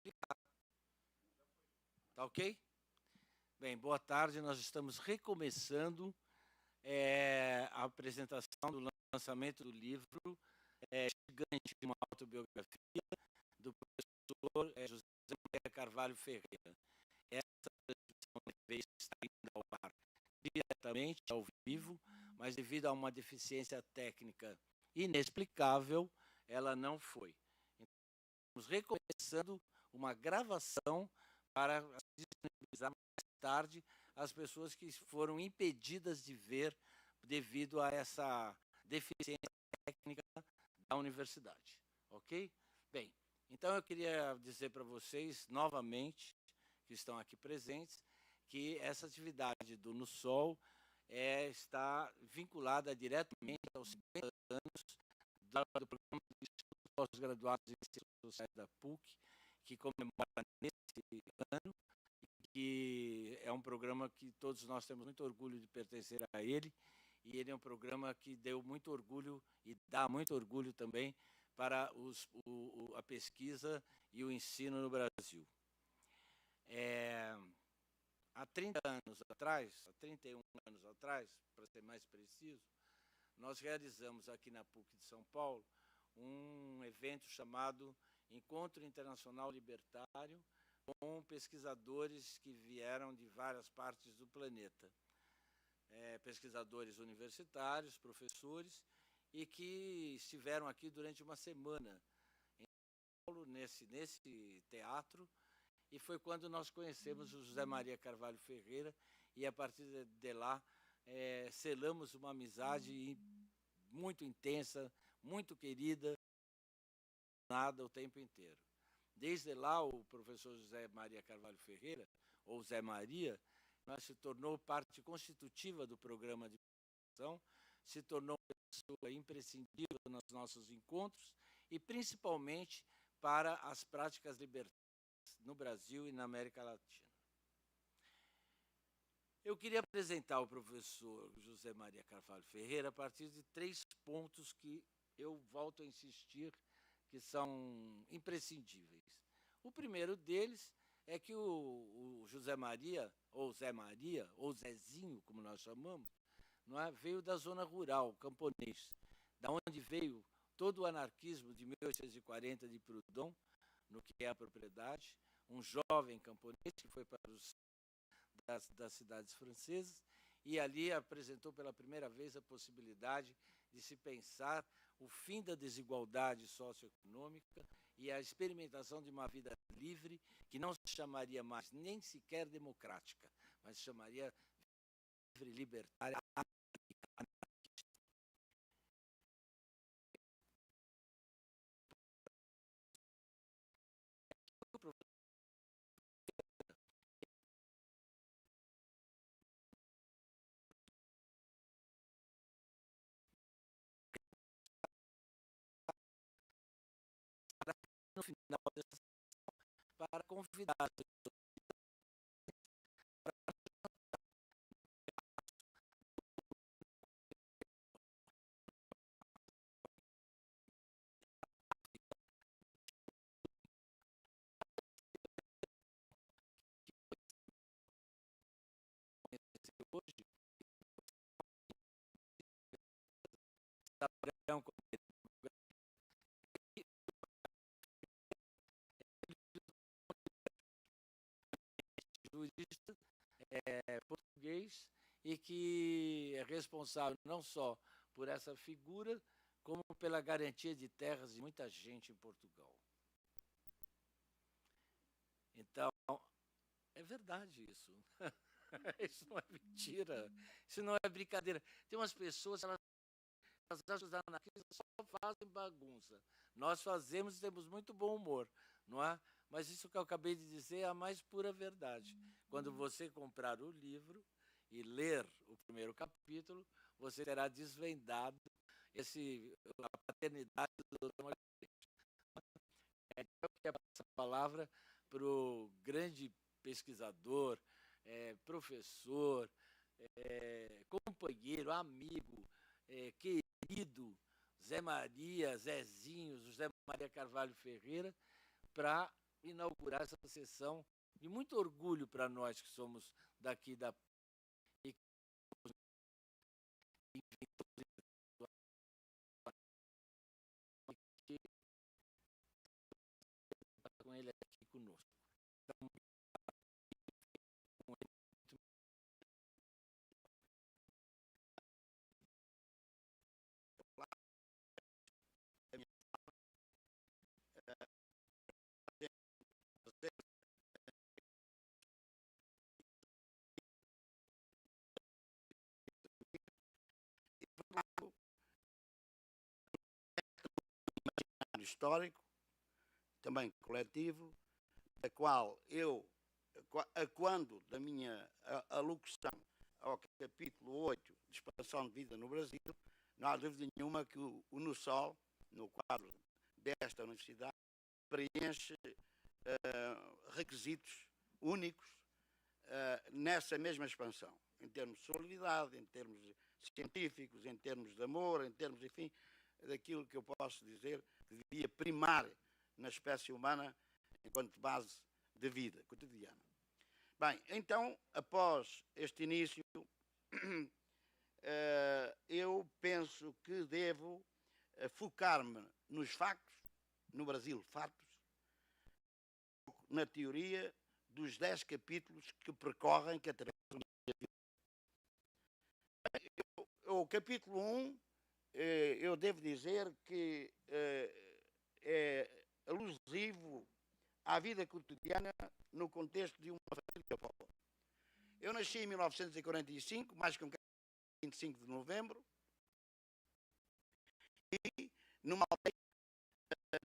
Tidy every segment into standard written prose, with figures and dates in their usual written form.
explicar. Tá ok? Bem, boa tarde. Nós estamos recomeçando a apresentação do lançamento do livro Gigante, uma autobiografia, do professor José Maria Carvalho Ferreira. Essa transmissão está indo ao ar diretamente, ao vivo, mas devido a uma deficiência técnica inexplicável, ela não foi. Então, estamos recomeçando uma gravação para disponibilizar mais tarde as pessoas que foram impedidas de ver devido a essa deficiência técnica da universidade, ok? Bem, então eu queria dizer para vocês, novamente, que estão aqui presentes, que essa atividade do No Sol está vinculada diretamente aos 50 anos do programa de estudos pós-graduados em Ciências Sociais da PUC, que comemora nesse ano, que é um programa que todos nós temos muito orgulho de pertencer a ele, e ele é um programa que deu muito orgulho e dá muito orgulho também para a pesquisa e o ensino no Brasil. Há 30 anos atrás, há 31 anos atrás, para ser mais preciso, nós realizamos aqui na PUC de São Paulo um evento chamado Encontro Internacional Libertário, com pesquisadores que vieram de várias partes do planeta. Pesquisadores universitários, professores, e que estiveram aqui durante uma semana em São Paulo, nesse teatro, e foi quando nós conhecemos o José Maria Carvalho Ferreira, e a partir de lá selamos uma amizade muito intensa, muito querida, nada o tempo inteiro. Desde lá, o professor José Maria Carvalho Ferreira, ou Zé Maria, se tornou parte constitutiva do programa de formação, se tornou uma pessoa imprescindível nos nossos encontros e principalmente para as práticas libertárias no Brasil e na América Latina. Eu queria apresentar o professor José Maria Carvalho Ferreira a partir de 3 pontos que eu volto a insistir que são imprescindíveis. O primeiro deles é que o José Maria, ou Zé Maria, ou Zezinho, como nós chamamos, não é, veio da zona rural, camponês, da onde veio todo o anarquismo de 1840 de Proudhon, no que é a propriedade, um jovem camponês que foi para das cidades francesas, e ali apresentou pela primeira vez a possibilidade de se pensar o fim da desigualdade socioeconômica e a experimentação de uma vida livre, que não se chamaria mais nem sequer democrática, mas se chamaria livre, libertária, anarquista. No final dessa sessão, para convidar as pessoas hoje, saberão jurista português e que é responsável não só por essa figura, como pela garantia de terras de muita gente em Portugal. Então, é verdade isso. Isso não é mentira, isso não é brincadeira. Tem umas pessoas, elas acham que os anarquistas só fazem bagunça. Nós fazemos e temos muito bom humor, não é? Mas isso que eu acabei de dizer é a mais pura verdade. Quando você comprar o livro e ler o primeiro capítulo, você terá desvendado a paternidade do Dr. Margarete. Eu quero passar a palavra para o grande pesquisador, professor, companheiro, amigo, querido Zé Maria, Zezinho, José Maria Carvalho Ferreira, para inaugurar essa sessão de muito orgulho para nós que somos daqui da com ele aqui conosco. Então, histórico, também coletivo, da qual eu, quando da minha alocução ao capítulo 8 de expansão de vida no Brasil, não há dúvida nenhuma que o NUSOL, no quadro desta universidade, preenche requisitos únicos nessa mesma expansão, em termos de solidariedade, em termos científicos, em termos de amor, em termos, enfim, daquilo que eu posso dizer que devia primar na espécie humana enquanto base de vida cotidiana. Bem, então, após este início, eu penso que devo focar-me nos factos, no Brasil, fatos, na teoria dos 10 capítulos que percorrem, que atravessam a vida. O capítulo 1, eu devo dizer que é alusivo à vida cotidiana no contexto de uma família pobre. Eu nasci em 1945, mais concretamente 25 de novembro, e numa aldeia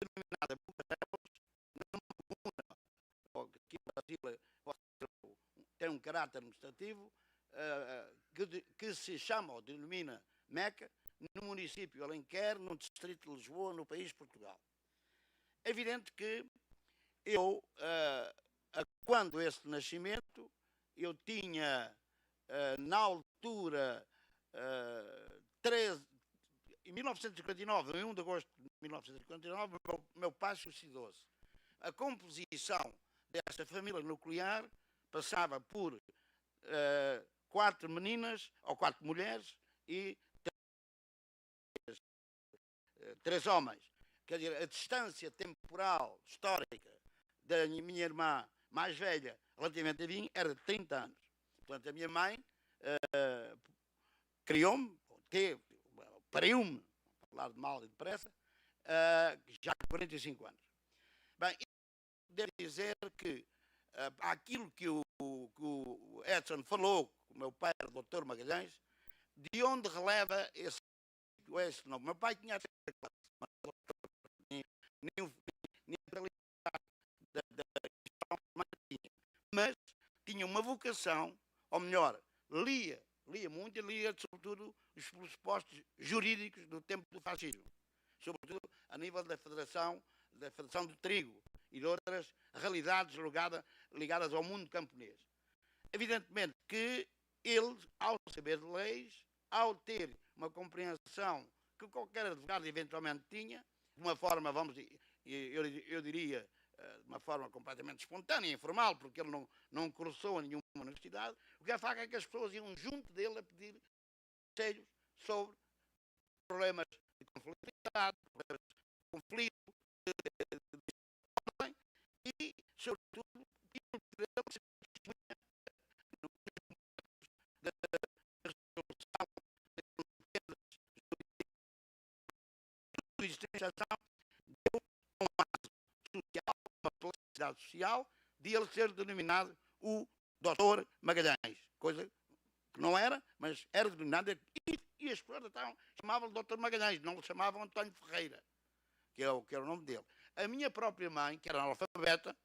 denominada Bucarelos, numa comuna, que o Brasil tem um caráter administrativo, que se chama ou denomina Meca, no município de Alenquer, no distrito de Lisboa, no país de Portugal. É evidente que eu, quando esse nascimento, eu tinha, na altura, em 1959, em 1 de agosto de 1959, meu pai suicidou-se. A composição desta família nuclear passava por 4 meninas, ou 4 mulheres, e 3 homens. Quer dizer, a distância temporal, histórica, da minha irmã mais velha relativamente a mim era de 30 anos. Portanto, a minha mãe criou-me, pariu-me, falar de mal e depressa, já com 45 anos. Bem, devo dizer que aquilo que o Edson falou, o meu pai era o Dr. Magalhães, de onde releva esse nome. Meu pai tinha mas tinha uma vocação, ou melhor, lia muito e lia sobretudo os pressupostos jurídicos do tempo do fascismo, sobretudo a nível da Federação do Trigo e de outras realidades ligadas ao mundo camponês. Evidentemente que ele, ao saber de leis, ao ter uma compreensão que qualquer advogado eventualmente tinha, de uma forma, eu diria, de uma forma completamente espontânea, informal, porque ele não cursou a nenhuma universidade, o que é facto é que as pessoas iam junto dele a pedir conselhos sobre problemas de conflitualidade, problemas de conflito, e, sobretudo, deu uma social, uma publicidade social, de ele ser denominado o Dr. Magalhães, coisa que não era, mas era denominado, e as pessoas chamavam-lhe Dr. Magalhães, não lhe chamavam António Ferreira, que era o nome dele. A minha própria mãe, que era analfabeta,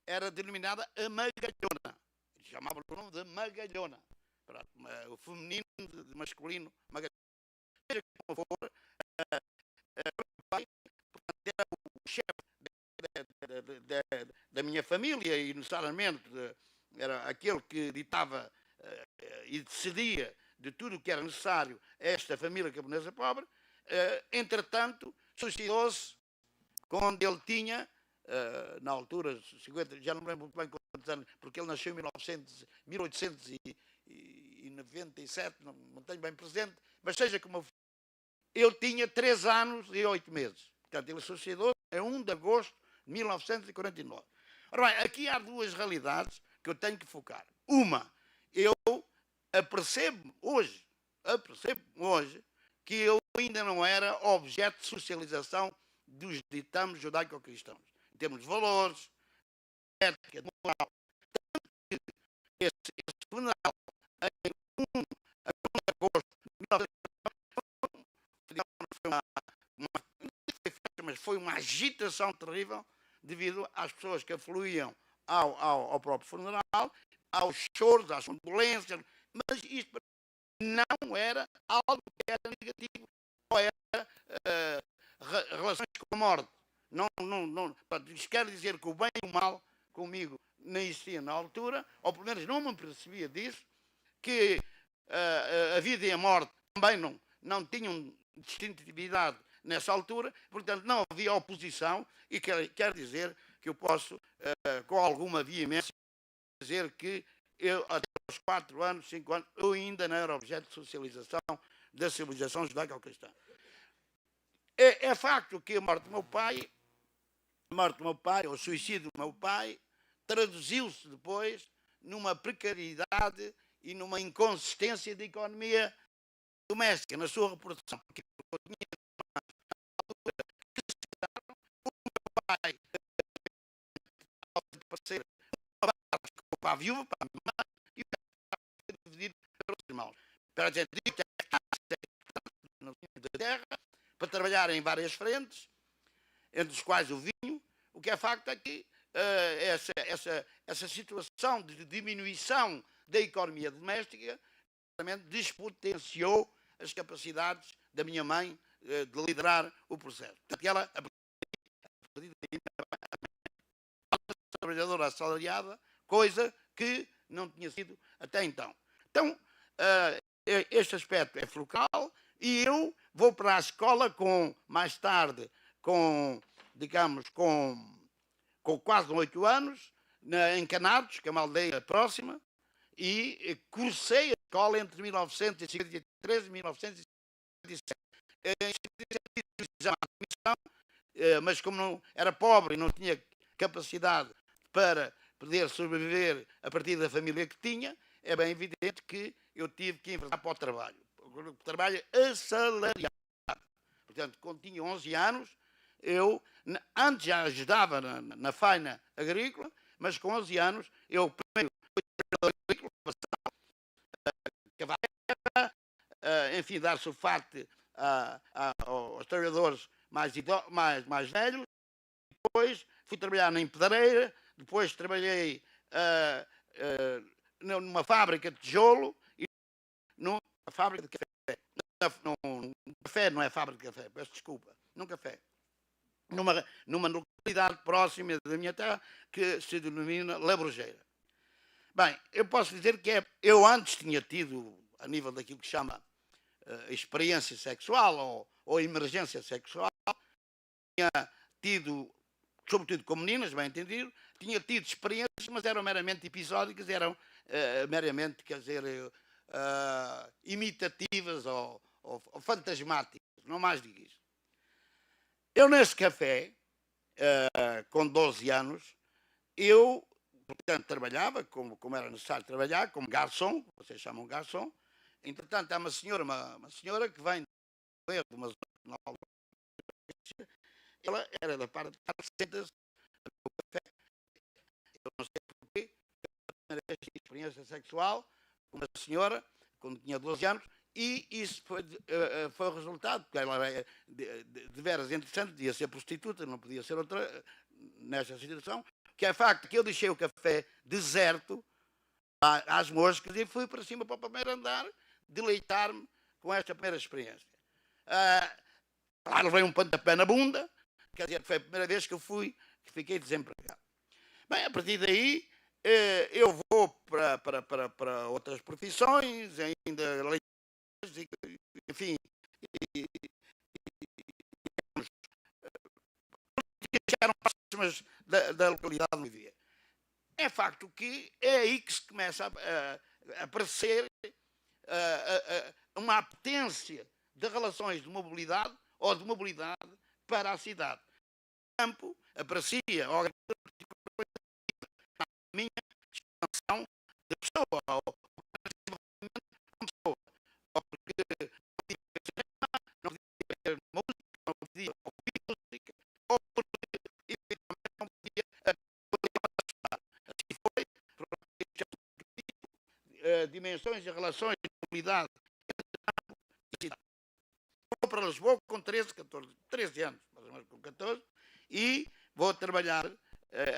era denominada a Magalhona, chamavam-lhe o nome de Magalhona, o feminino de masculino Magalhães. Seja como for, era o chefe da minha família e necessariamente era aquele que ditava e decidia de tudo o que era necessário a esta família camponesa pobre. Entretanto, suicidou-se quando ele tinha na altura, 50, já não me lembro muito bem quantos anos, porque ele nasceu em 1897, não tenho bem presente, mas seja como for, ele tinha 3 anos e 8 meses. Portanto, ele suicidou em 1 de agosto de 1949. Ora bem, aqui há duas realidades que eu tenho que focar. Uma, eu apercebo hoje que eu ainda não era objeto de socialização dos ditames judaico-cristãos. Em termos de valores, ética, de moral. Esse funeral em 1 de agosto de 1949 foi uma agitação terrível devido às pessoas que afluíam ao próprio funeral, aos choros, às condolências, mas isto não era algo que era negativo, ou era relações com a morte. Isto quer dizer que o bem e o mal comigo não existia na altura, ou pelo menos não me percebia disso, que a vida e a morte também não tinham distintividade nessa altura, portanto não havia oposição, e quer dizer que eu posso, com alguma veemência, dizer que eu, até aos 4 anos, 5 anos, eu ainda não era objeto de socialização da civilização judaico-cristã. É facto que a morte do meu pai, o suicídio do meu pai, traduziu-se depois numa precariedade e numa inconsistência da economia doméstica, na sua reprodução. Porque eu tinha pai para ser para a viúva, para a mãe, e para dividir para os irmãos. Para a gente da terra, para trabalhar em várias frentes, entre os quais o vinho. O que é facto é que essa situação de diminuição da economia doméstica realmente despotenciou as capacidades da minha mãe de liderar o processo. Portanto, ela, trabalhadora assalariada, coisa que não tinha sido até então. Então, este aspecto é fulcral, e eu vou para a escola mais tarde, digamos, com quase 8 anos, em Canados, que é uma aldeia próxima, e cursei a escola entre 1953 e 1957. Mas como não era pobre e não tinha capacidade para poder sobreviver a partir da família que tinha, é bem evidente que eu tive que enfrentar para o trabalho. O trabalho assalariado. Portanto, quando tinha 11 anos, eu antes já ajudava na faina agrícola, mas com 11 anos, eu primeiro fui agrícola, enfim, dar sulfate aos trabalhadores mais velhos. Depois fui trabalhar na empedreira, depois trabalhei numa fábrica de tijolo e numa fábrica de café. Café não é fábrica de café, peço desculpa, num café. Numa localidade próxima da minha terra que se denomina Labrogeira. Bem, eu posso dizer que eu antes tinha tido, a nível daquilo que chama experiência sexual ou emergência sexual, tinha tido, sobretudo com meninas, bem entendido, tinha tido experiências, mas eram meramente episódicas, eram meramente, quer dizer, imitativas ou fantasmáticas, não mais digo isso. Eu nesse café, com 12 anos, eu, portanto, trabalhava, como era necessário trabalhar, como garçom, vocês chamam garçom. Entretanto, há uma senhora que vem de uma zona, ela era da parte de casa, senta-se no café. Eu não sei porquê, a primeira vez que tive experiência sexual com uma senhora, quando tinha 12 anos, e isso foi o resultado, porque ela era de veras interessante, podia ser prostituta, não podia ser outra nesta situação, que é facto que eu deixei o café deserto às moscas e fui para cima para o primeiro andar deleitar-me com esta primeira experiência. Lá levei um pontapé na bunda, quer dizer, foi a primeira vez que fiquei desempregado. Bem, a partir daí eu vou para outras profissões, ainda enfim, eram próximas da localidade onde vivia. É facto que é aí que se começa a aparecer uma apetência de relações de mobilidade ou de mobilidade para a cidade. O campo aparecia a minha expansão de pessoa, ou pessoa, ou porque não podia ver música, não podia ouvir música, ou porque eventualmente não podia participar. Assim foi, dimensões e relações de mobilidade entre campo e cidade. Vou para Lisboa com 13 anos, mais ou menos com 14, e vou trabalhar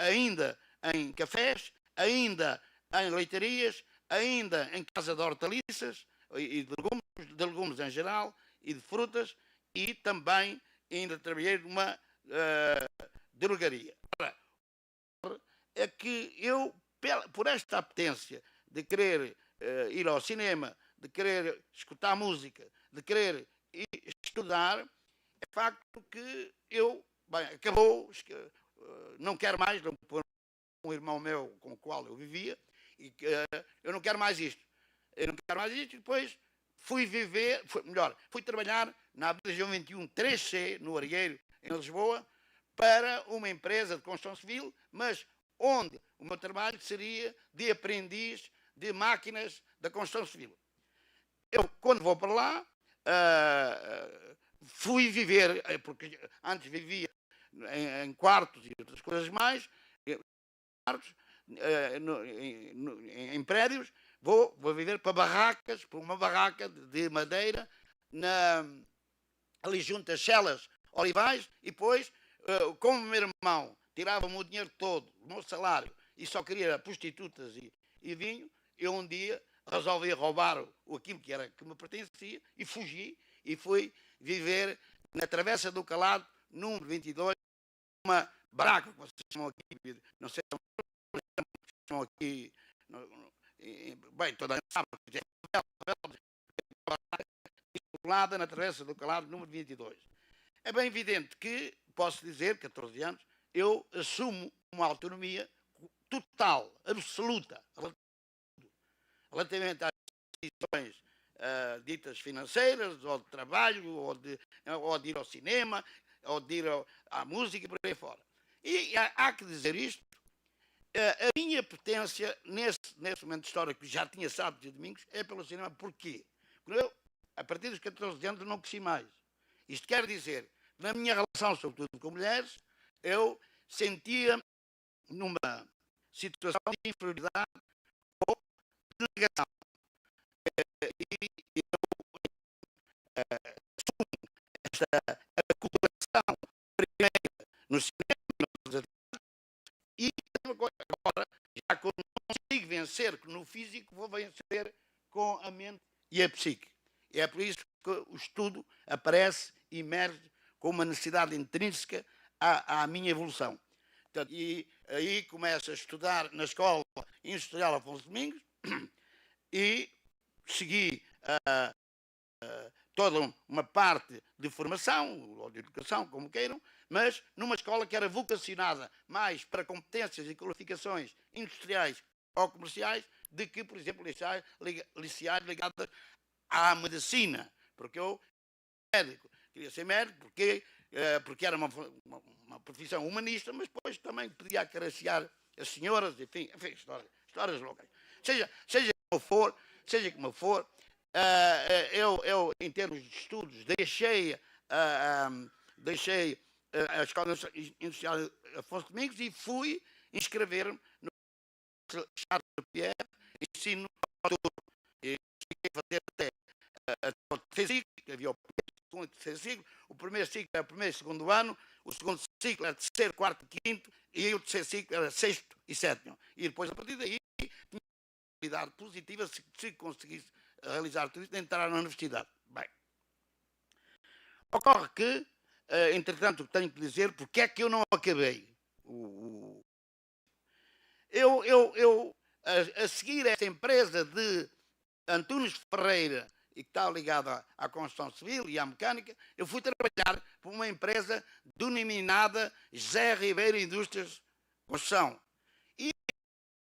ainda em cafés, ainda em leitarias, ainda em casa de hortaliças e de legumes em geral, e de frutas, e também ainda trabalhei numa drogaria. É que eu, por esta apetência de querer ir ao cinema, de querer escutar música, de querer estudar, é facto que eu, bem, acabou, não quero mais, não pôr um irmão meu com o qual eu vivia, e eu não quero mais isto. Eu não quero mais isto, e depois fui trabalhar na Avenida João 21 3C, no Arieiro, em Lisboa, para uma empresa de construção civil, mas onde o meu trabalho seria de aprendiz de máquinas da construção civil. Eu, quando vou para lá, fui viver, porque antes vivia em quartos e outras coisas mais, em prédios, vou viver para barracas, para uma barraca de madeira, ali junto às celas olivais, e depois, como o meu irmão tirava-me o dinheiro todo, o meu salário, e só queria prostitutas e vinho, eu um dia resolvi roubar aquilo que me pertencia e fugi e fui viver na Travessa do Calado, número 22, uma barraca que vocês chamam aqui, não sei se chamam aqui, bem, toda a gente sabe que é isolada na Travessa do Calado, número 22. É bem evidente que, posso dizer, 14 anos, eu assumo uma autonomia total, absoluta, relativamente às decisões ditas financeiras, ou de trabalho, ou de ir ao cinema, ou de ir à música e por aí fora. E há que dizer isto, a minha potência, nesse momento histórico, que já tinha sábados e domingos, é pelo cinema. Porquê? Porque eu, a partir dos 14 anos, não cresci mais. Isto quer dizer, na minha relação, sobretudo com mulheres, eu sentia numa situação de inferioridade ou de negação. E eu assumo esta acumulação primeira no cinema e agora, já que eu não consigo vencer no físico, vou vencer com a mente e a psique. E é por isso que o estudo aparece e emerge com uma necessidade intrínseca à minha evolução. Portanto, e aí começo a estudar na Escola Industrial Afonso Domingos e segui toda uma parte de formação, ou de educação, como queiram, mas numa escola que era vocacionada mais para competências e qualificações industriais ou comerciais, de que, por exemplo, liceais ligadas à medicina. Porque eu queria ser médico, porque era uma profissão humanista, mas depois também podia acariciar as senhoras, enfim histórias loucas. Seja como for, eu, em termos de estudos, deixei a Escola Industrial Afonso Domingos e fui inscrever-me no Charles Pierre, ensino noturno. E cheguei a fazer até o terceiro ciclo, havia o primeiro, segundo e terceiro ciclo. O primeiro ciclo era o primeiro e segundo ano, o segundo ciclo era terceiro, quarto e quinto, e o terceiro ciclo era sexto e sétimo. E depois, a partir daí, tinha uma habilidade positiva se conseguisse realizar tudo isso, de entrar na universidade. Bem, ocorre que, entretanto, tenho que dizer porque é que eu não acabei. Eu a seguir esta empresa de Antunes Ferreira, e que está ligada à construção civil e à mecânica, eu fui trabalhar por uma empresa denominada José Ribeiro Indústrias construção e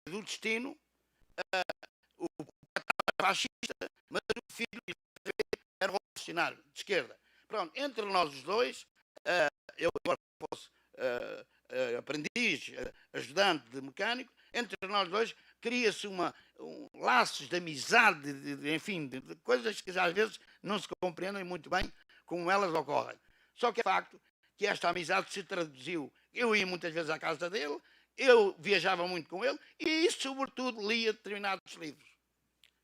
do destino, o fascista, mas o filho era revolucionário, de esquerda. Pronto, entre nós os dois, eu agora fosse aprendiz, ajudante de mecânico, entre nós dois cria-se laços de amizade, enfim, de coisas que às vezes não se compreendem muito bem como elas ocorrem. Só que é facto que esta amizade se traduziu. Eu ia muitas vezes à casa dele, eu viajava muito com ele e, sobretudo, lia determinados livros.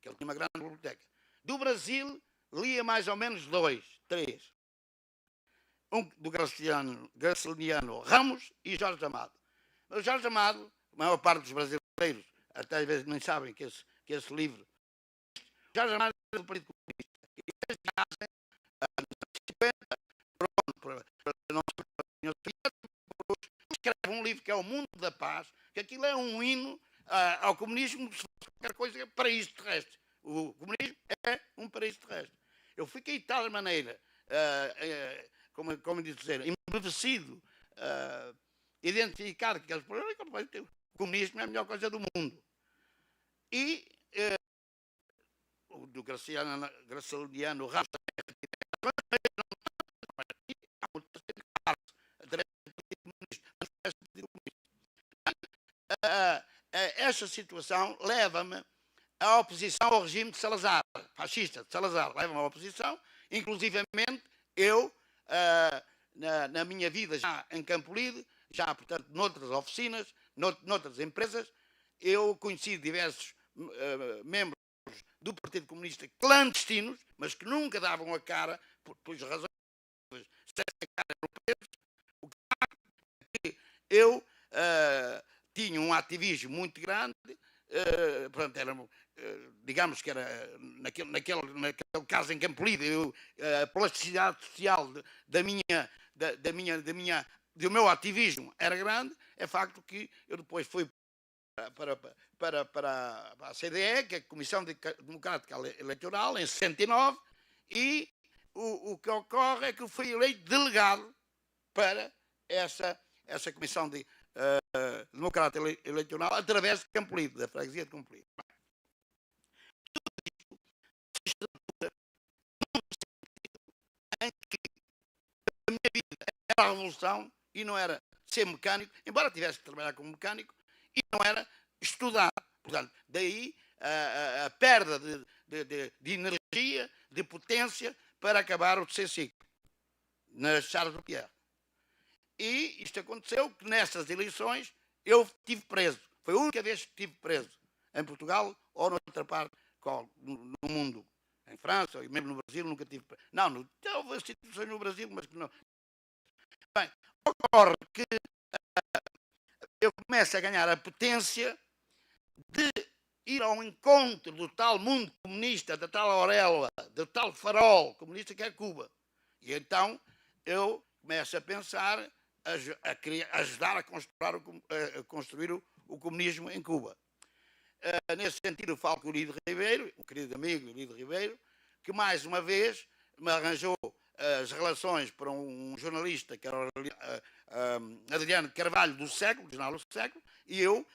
Que ele tinha uma grande biblioteca. Do Brasil, lia mais ou menos 2, 3. Um do Graciliano Ramos e Jorge Amado. O Jorge Amado, a maior parte dos brasileiros, até às vezes nem sabem que esse livro. Jorge Amado é do Partido Comunista. E eles fazem, nos anos 50, escreve um livro que é O Mundo da Paz, que aquilo é um hino ao comunismo, se fosse qualquer coisa, é paraíso terrestre. O comunismo é um paraíso terrestre. Eu fiquei de tal maneira, como dizer, embevecido, identificado que aqueles problemas, o comunismo é a melhor coisa do mundo. E o do Graciliano Ramos esta situação leva-me à oposição ao regime de Salazar, fascista de Salazar, leva-me à oposição, inclusivamente eu, na minha vida já em Campolide, já, portanto, noutras oficinas, noutras empresas, eu conheci diversos membros do Partido Comunista clandestinos, mas que nunca davam a cara, por razões que eu tinha um ativismo muito grande, pronto, era, digamos que era naquele caso em Campolide, a plasticidade social do meu ativismo era grande. É facto que eu depois fui para a CDE, que é a Comissão Democrática Eleitoral, em 69, e o que ocorre é que eu fui eleito delegado para essa Comissão Democrática Eleitoral através de Campolide, da freguesia de Campolide. Tudo isto em que a minha vida era a revolução e não era ser mecânico, embora tivesse que trabalhar como mecânico, e não era estudar. Portanto, daí a perda de energia, de potência, para acabar o terceiro ciclo, na Charles de Pierre. E isto aconteceu que nessas eleições eu estive preso. Foi a única vez que estive preso em Portugal ou noutra parte no mundo. Em França, e mesmo no Brasil, nunca estive preso. Não, houve situações no Brasil, mas que não. Bem, ocorre que eu começo a ganhar a potência de ir ao encontro do tal mundo comunista, da tal auréola, do tal farol comunista que é Cuba. E então eu começo a pensar, a ajudar a construir o comunismo em Cuba. Nesse sentido, eu falo com o Lido Ribeiro, um querido amigo, Lido Ribeiro, que mais uma vez me arranjou as relações para um jornalista que era Adriano Carvalho do Jornal do Século, e eu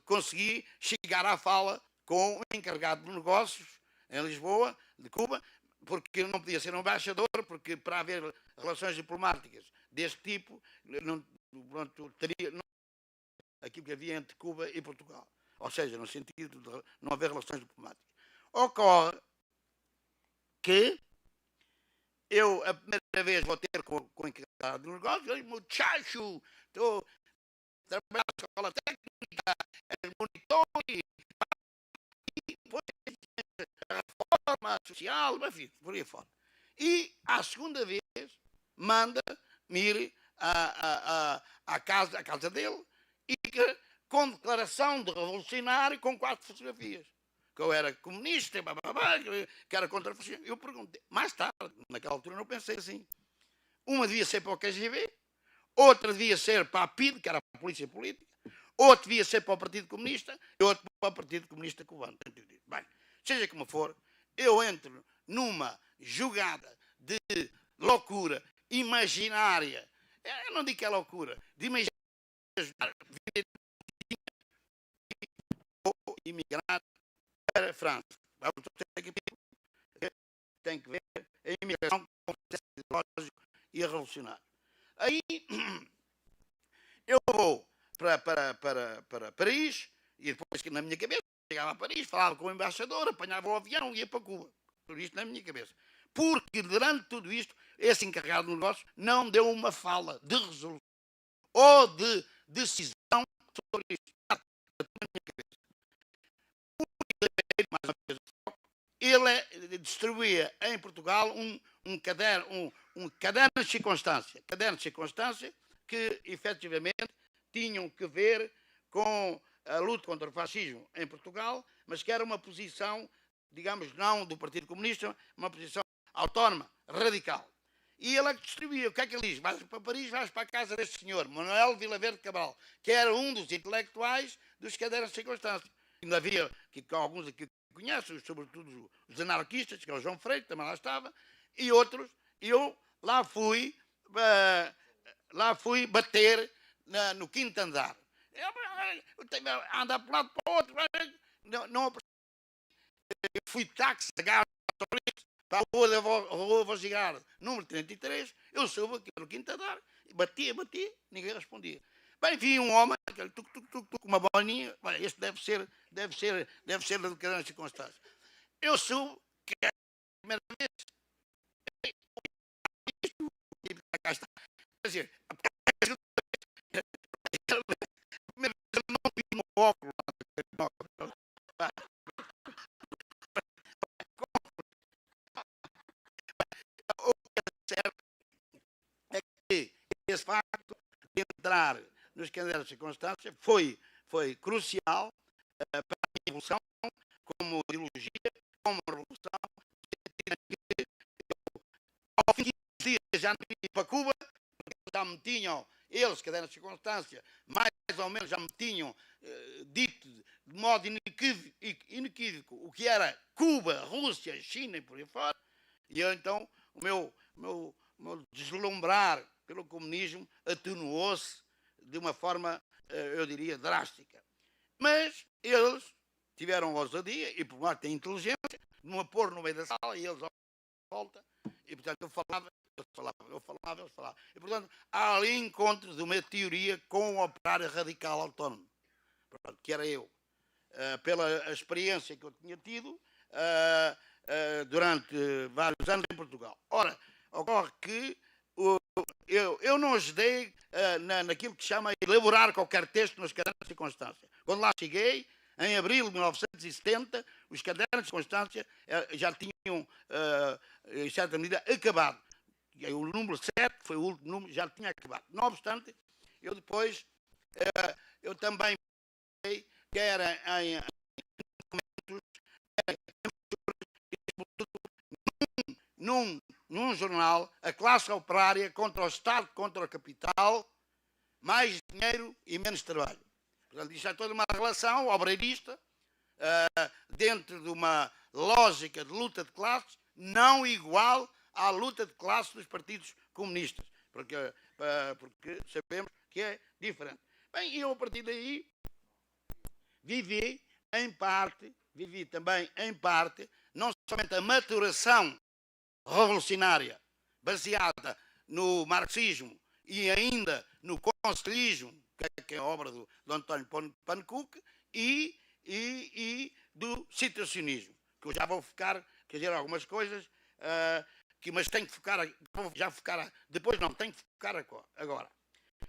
consegui chegar à fala com o encarregado de negócios em Lisboa, de Cuba, porque não podia ser um embaixador, porque para haver relações diplomáticas deste tipo, teria aquilo que havia entre Cuba e Portugal. Ou seja, no sentido de não haver relações diplomáticas. Ocorre que eu, a primeira vez, vou ter com o encarregado de negócios, eu, muchacho, estou a trabalhar na escola técnica, monitor, e depois a reforma social, enfim, por aí fora. E, à segunda vez, manda-me ir à casa dele, e com declaração de revolucionário, com 4 fotografias. Que eu era comunista, que era contra a fascismo. Eu perguntei, mais tarde, naquela altura não pensei assim. Uma devia ser para o KGB, outra devia ser para a PIDE, que era a Polícia Política, outro devia ser para o Partido Comunista e outro para o Partido Comunista Cubano. Bem, seja como for, eu entro numa jogada de loucura imaginária. Eu não digo que é loucura, de imaginária ajudar a imigrar para a França. Tem que ver a imigração como processo ideológico e revolucionário. Aí eu vou para Paris, e depois que na minha cabeça chegava a Paris, falava com o embaixador, apanhava o avião e ia para Cuba. Tudo isto na minha cabeça. Porque durante tudo isto, esse encarregado do negócio não deu uma fala de resolução ou de decisão sobre isto. Na minha cabeça. Mais uma vez, ele distribuía em Portugal um caderno de circunstância. Caderno de circunstância que, efetivamente, tinham que ver com a luta contra o fascismo em Portugal, mas que era uma posição, digamos, não do Partido Comunista, uma posição autónoma, radical. E ele é que distribuía. O que é que ele diz? Vais para Paris, vais para a casa deste senhor, Manuel Vilaverde Cabral, que era um dos intelectuais dos cadernos de circunstância. Ainda havia, que alguns aqui conhecem, sobretudo os anarquistas, que é o João Freire, também lá estava, e outros. E eu lá fui bater no quinto andar. Andar para um lado para o outro. Não fui táxi, para a Rua Vazigar, número 33, eu soube aqui no quinto andar, batia, ninguém respondia. Bem, vi um homem, com uma bolinha, este deve ser da decadência de circunstância. Eu soube que é a primeira vez, cá está. Quer dizer, a primeira vez ele não vi no óculos. O que é certo é que esse facto de entrar nos cadernos de circunstância foi crucial para a minha evolução como ideologia, como revolução. Ao fim de 15 dias já não ia para Cuba, porque já me tinham, eles, cadernos de circunstância, mais ou menos já me tinham dito de modo inequívoco o que era Cuba, Rússia, China e por aí fora. E eu, então, o meu deslumbrar pelo comunismo atenuou-se de uma forma, eu diria, drástica. Mas eles tiveram ousadia e, por mais, têm inteligência de me pôr no meio da sala e eles à volta. E, portanto, eu falava. E, portanto, há ali encontros de uma teoria com o operário radical autónomo, portanto, que era eu. Pela experiência que eu tinha tido durante vários anos em Portugal. Ora, ocorre que eu não ajudei naquilo que se chama elaborar qualquer texto nos cadernos de circunstância. Quando lá cheguei, em abril de 1970, os cadernos de circunstância já tinham, em certa medida, acabado. O número 7, que foi o último número, já tinha acabado. Não obstante, eu depois, eu também sei que era em documentos, num jornal, a classe operária contra o Estado, contra o capital, mais dinheiro e menos trabalho. Portanto, isto é toda uma relação obreirista dentro de uma lógica de luta de classes não igual à luta de classes dos partidos comunistas, porque sabemos que é diferente. Bem, eu a partir daí vivi também em parte, não somente a maturação revolucionária baseada no marxismo e ainda no conselhismo, que é a obra do António Pannekoek, e do situacionismo, que eu já vou focar, quer dizer, algumas coisas, mas tenho que focar, depois não, tenho que focar agora.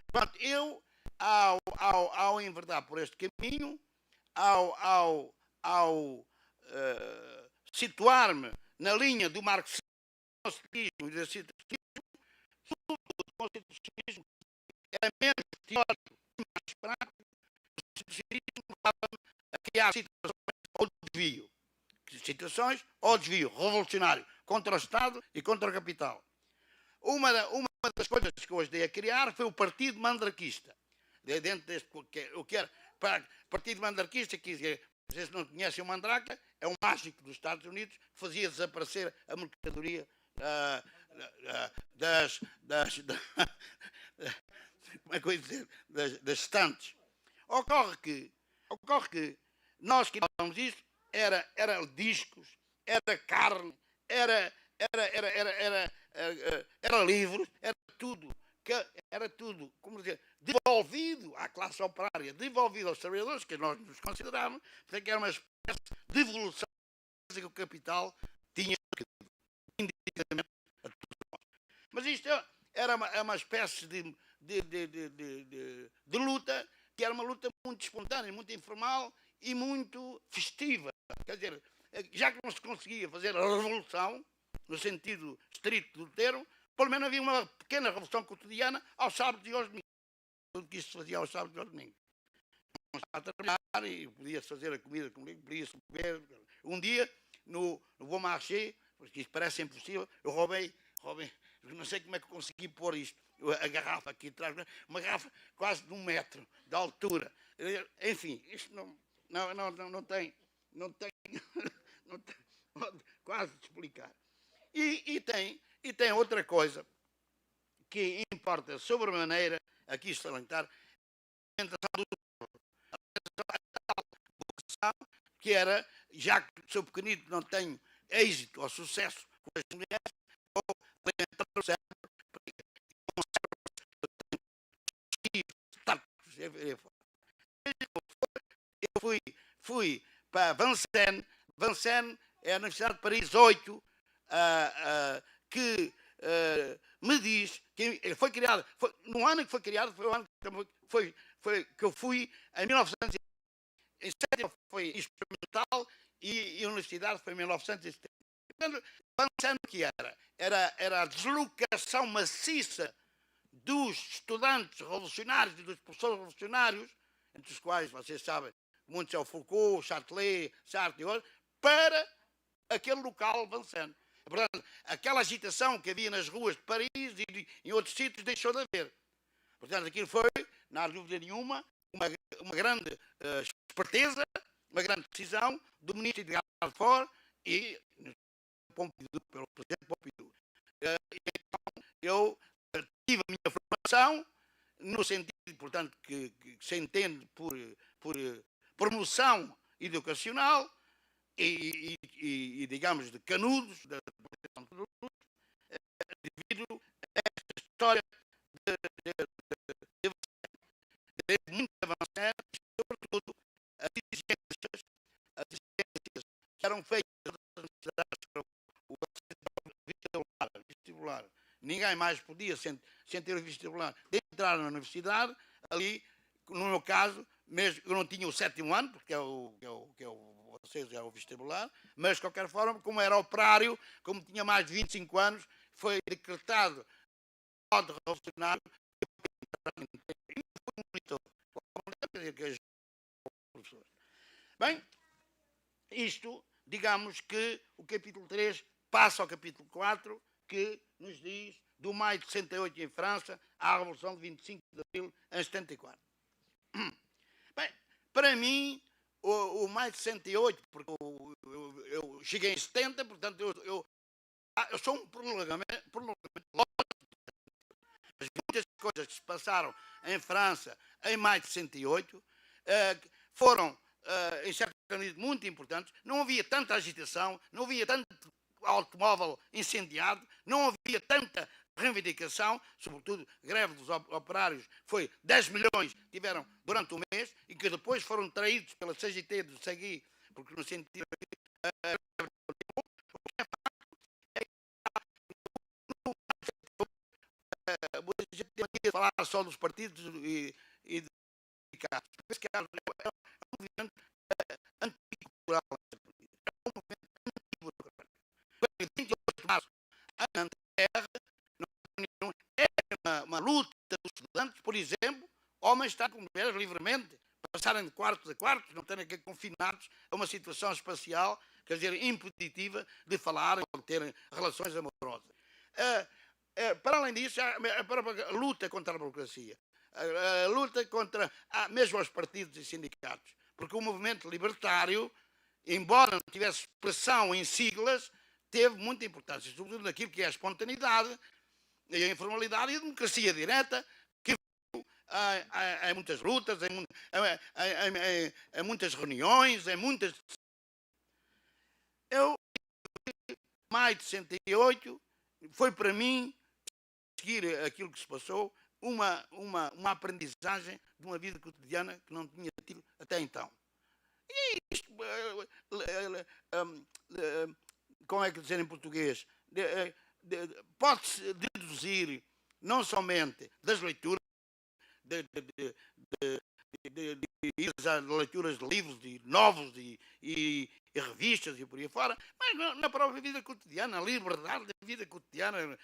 Pronto, eu, ao enverdar por este caminho, ao situar-me na linha do marxismo e do situacionismo, o constitucionalismo era menos teórico e mais prático. O situacionismo levava-me a criar situações ou desvio revolucionário contra o Estado e contra o capital. Uma das coisas que eu ajudei a criar foi o Partido Mandraquista. Dentro deste, o que era Partido Mandraquista, que vocês não conhecem o Mandrake, é um mágico dos Estados Unidos que fazia desaparecer a mercadoria como é que eu ia dizer, das estantes. Ocorre que nós que falamos isto, era discos, era carne, era livros, era tudo, como dizer, devolvido à classe operária, devolvido aos trabalhadores, que nós nos considerávamos, que era uma espécie de devolução que o capital tinha indiretamente a todos nós. Mas isto era uma espécie de luta, que era uma luta muito espontânea, muito informal e muito festiva. Quer dizer, já que não se conseguia fazer a revolução, no sentido estrito do termo, pelo menos havia uma pequena revolução cotidiana aos sábados e aos domingos. Tudo que isso se fazia aos sábados e aos domingos. Não estava a trabalhar e podia-se fazer a comida comigo, podia-se beber. Um dia, no Bon Marché, porque isto parece impossível, eu roubei, não sei como é que consegui pôr isto, a garrafa aqui atrás, uma garrafa quase de 1 metro de altura. Enfim, isto não tem quase de explicar. E tem outra coisa que importa sobremaneira aqui salientar, a que era, já que sou pequenito, não tenho êxito ou sucesso com as mulheres, vou alimentar o cérebro, eu fui para Vincennes é a Universidade de Paris 8, que me diz que foi criada, no ano que foi criada, foi o ano que eu fui, em 1900, em 7 foi experimental e a universidade foi em 1970. Pensando que era a deslocação maciça dos estudantes revolucionários e dos professores revolucionários, entre os quais, vocês sabem, muitos é o Foucault, Châtelet, Sartre e outros, para aquele local Vincennes. Portanto, aquela agitação que havia nas ruas de Paris e em outros sítios deixou de haver. Portanto, aquilo foi, não há dúvida nenhuma, uma grande esperteza, uma grande decisão do ministro de Fort e Pompidou, pelo presidente Pompidou. Então, eu tive a minha formação no sentido, portanto, que se entende por promoção educacional e digamos, de canudos, da devido a esta história de muito avançar, sobretudo as exigências que eram feitas nas universidades para o vestibular. Ninguém mais podia, sem ter o vestibular, de entrar na universidade. Ali, no meu caso, mesmo eu não tinha o 7º ano, porque é o vestibular, mas de qualquer forma, como era operário, como tinha mais de 25 anos, foi decretado ordem revolucionário e foi um monitor. Bem, isto, digamos que o capítulo 3 passa ao capítulo 4, que nos diz do maio de 68 em França à Revolução de 25 de Abril em 74. Bem, para mim, o maio de 68, porque eu cheguei em 70, portanto eu sou um prolongamento lógico. Mas muitas coisas que se passaram em França em maio de 68 foram, em certo sentido, muito importantes. Não havia tanta agitação, não havia tanto automóvel incendiado, não havia tanta reivindicação, sobretudo greve dos operários, foi 10 milhões tiveram durante o mês e que depois foram traídos pela CGT do Segui, porque no sentido falar só dos partidos e de sindicatos. Esse caso é um movimento anticultural. É um movimento anticultural. 28 de março, a Terra é uma luta dos estudantes, por exemplo, homens estar com mulheres livremente, passarem de quartos a quartos, não terem que ser confinados a uma situação espacial, quer dizer, impeditiva de falarem ou de terem relações amorosas. Para além disso, a luta contra a burocracia, a luta contra mesmo os partidos e sindicatos, porque o movimento libertário, embora não tivesse expressão em siglas, teve muita importância, sobretudo naquilo que é a espontaneidade, a informalidade e a democracia direta, que veio há muitas lutas, há muitas reuniões, Eu, em maio de 68, foi para mim, seguir aquilo que se passou, uma aprendizagem de uma vida cotidiana que não tinha tido até então. E isto, como é que dizer em português? Pode-se deduzir não somente das leituras, das leituras de livros de novos e revistas e por aí fora, mas na própria vida cotidiana, a liberdade da vida cotidiana,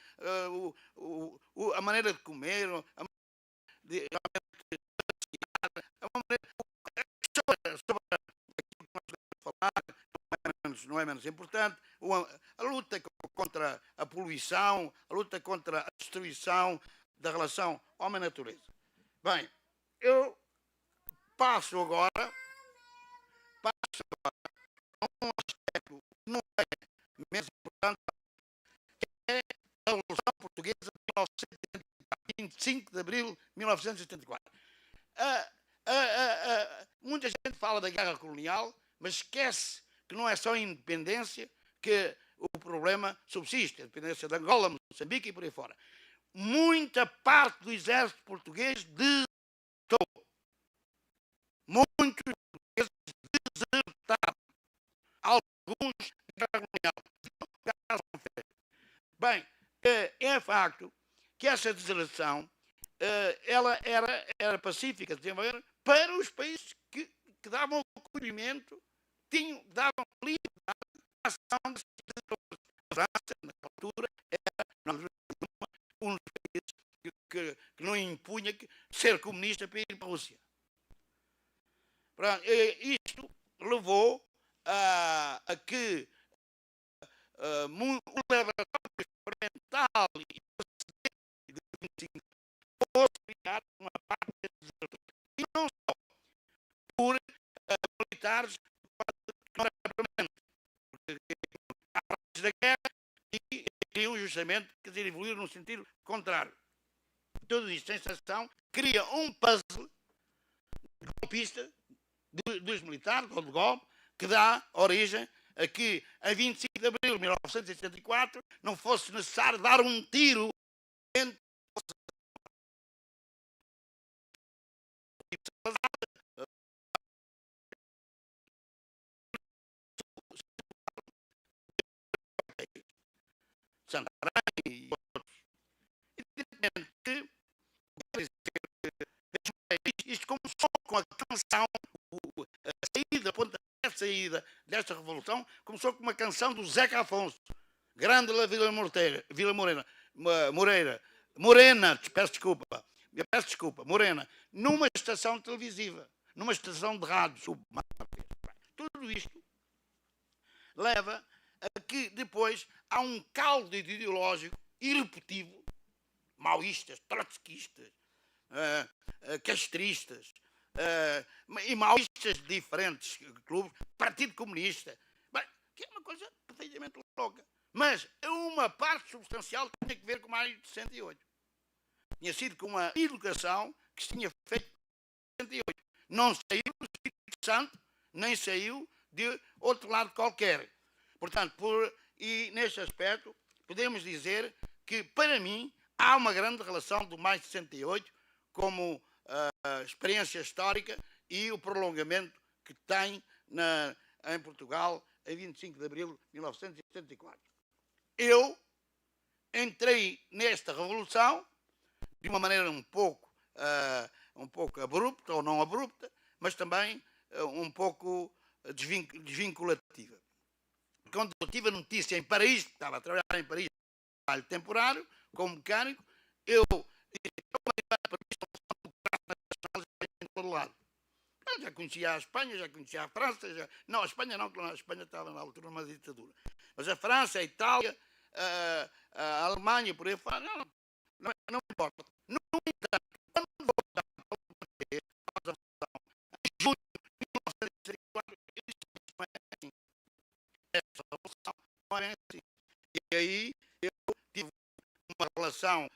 a maneira de comer, a maneira sobre aquilo que nós podemos falar, não é menos importante, a luta contra a poluição, a luta contra a destruição da relação homem-natureza. Bem, eu passo agora a um aspecto que não é menos importante, que é a Revolução Portuguesa de 25 de abril de 1974. Muita gente fala da guerra colonial, mas esquece que não é só a independência que o problema subsiste, a independência de Angola, Moçambique e por aí fora. Muita parte do exército português desertou. Muitos portugueses desertaram. Alguns da guerra colonial. Bem, é facto que essa deserção ela era pacífica, para os países que davam acolhimento, davam liberdade à ação das pessoas. A França, naquela altura, era um dos países que não impunha ser comunista para ir para a Rússia. Isto levou a que o laboratório experimental e de 25 fosse criado uma parte desses desertores. E não só por militares, não era propriamente, porque há partes da guerra e queriam justamente, quer dizer, evoluir no sentido contrário. Tudo isto, sem exceção, cria um puzzle golpista dos militares, ou de golpe, que dá origem a que, em 25 de abril de 1974, não fosse necessário dar um tiro entre Santarém e outros. Evidentemente que isto começou com a canção, a saída desta revolução, começou com uma canção do Zeca Afonso, Grande La Vila Morena, peço desculpa, Morena, numa estação televisiva, numa estação de rádio. Tudo isto leva a que depois há um caldo ideológico irrepetivo, maoístas, trotskistas, castristas, e maoístas de diferentes clubes, Partido Comunista, que é uma coisa perfeitamente louca. Mas uma parte substancial tinha que ver com maio de 68. Tinha sido com uma educação que se tinha feito em 68. Não saiu do Espírito Santo, nem saiu de outro lado qualquer. Portanto, e neste aspecto, podemos dizer que, para mim, há uma grande relação do maio de 68 como experiência histórica e o prolongamento que tem em Portugal em 25 de abril de 1974. Eu entrei nesta revolução de uma maneira um pouco abrupta ou não abrupta, mas também um pouco desvinculativa. Quando eu tive a notícia em Paris, estava a trabalhar em Paris, trabalho temporário, como mecânico, eu em todo lado. Já conhecia a Espanha, já conhecia a França, não, a Espanha não, porque a Espanha estava na altura numa ditadura. Mas a França, a Itália, a Alemanha, por aí fora, não importa. No entanto, quando voltamos para o em junho de 1964, eu disse que não é assim. Essa revolução não é assim. E aí eu tive uma relação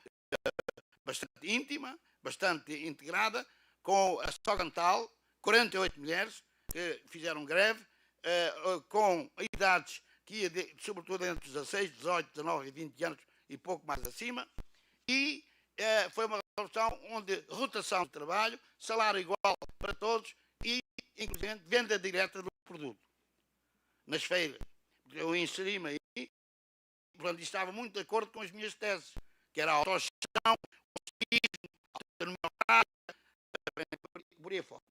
bastante íntima, bastante integrada, com a Sogantal, 48 mulheres que fizeram greve, com idades que ia, sobretudo entre os 16, 18, 19 e 20 anos e pouco mais acima, e foi uma revolução onde rotação de trabalho, salário igual para todos e, inclusive, venda direta do produto. Nas feiras, eu inseri-me aí, portanto, estava muito de acordo com as minhas teses, que era a autogestão, a autonomia horária, por aí fora.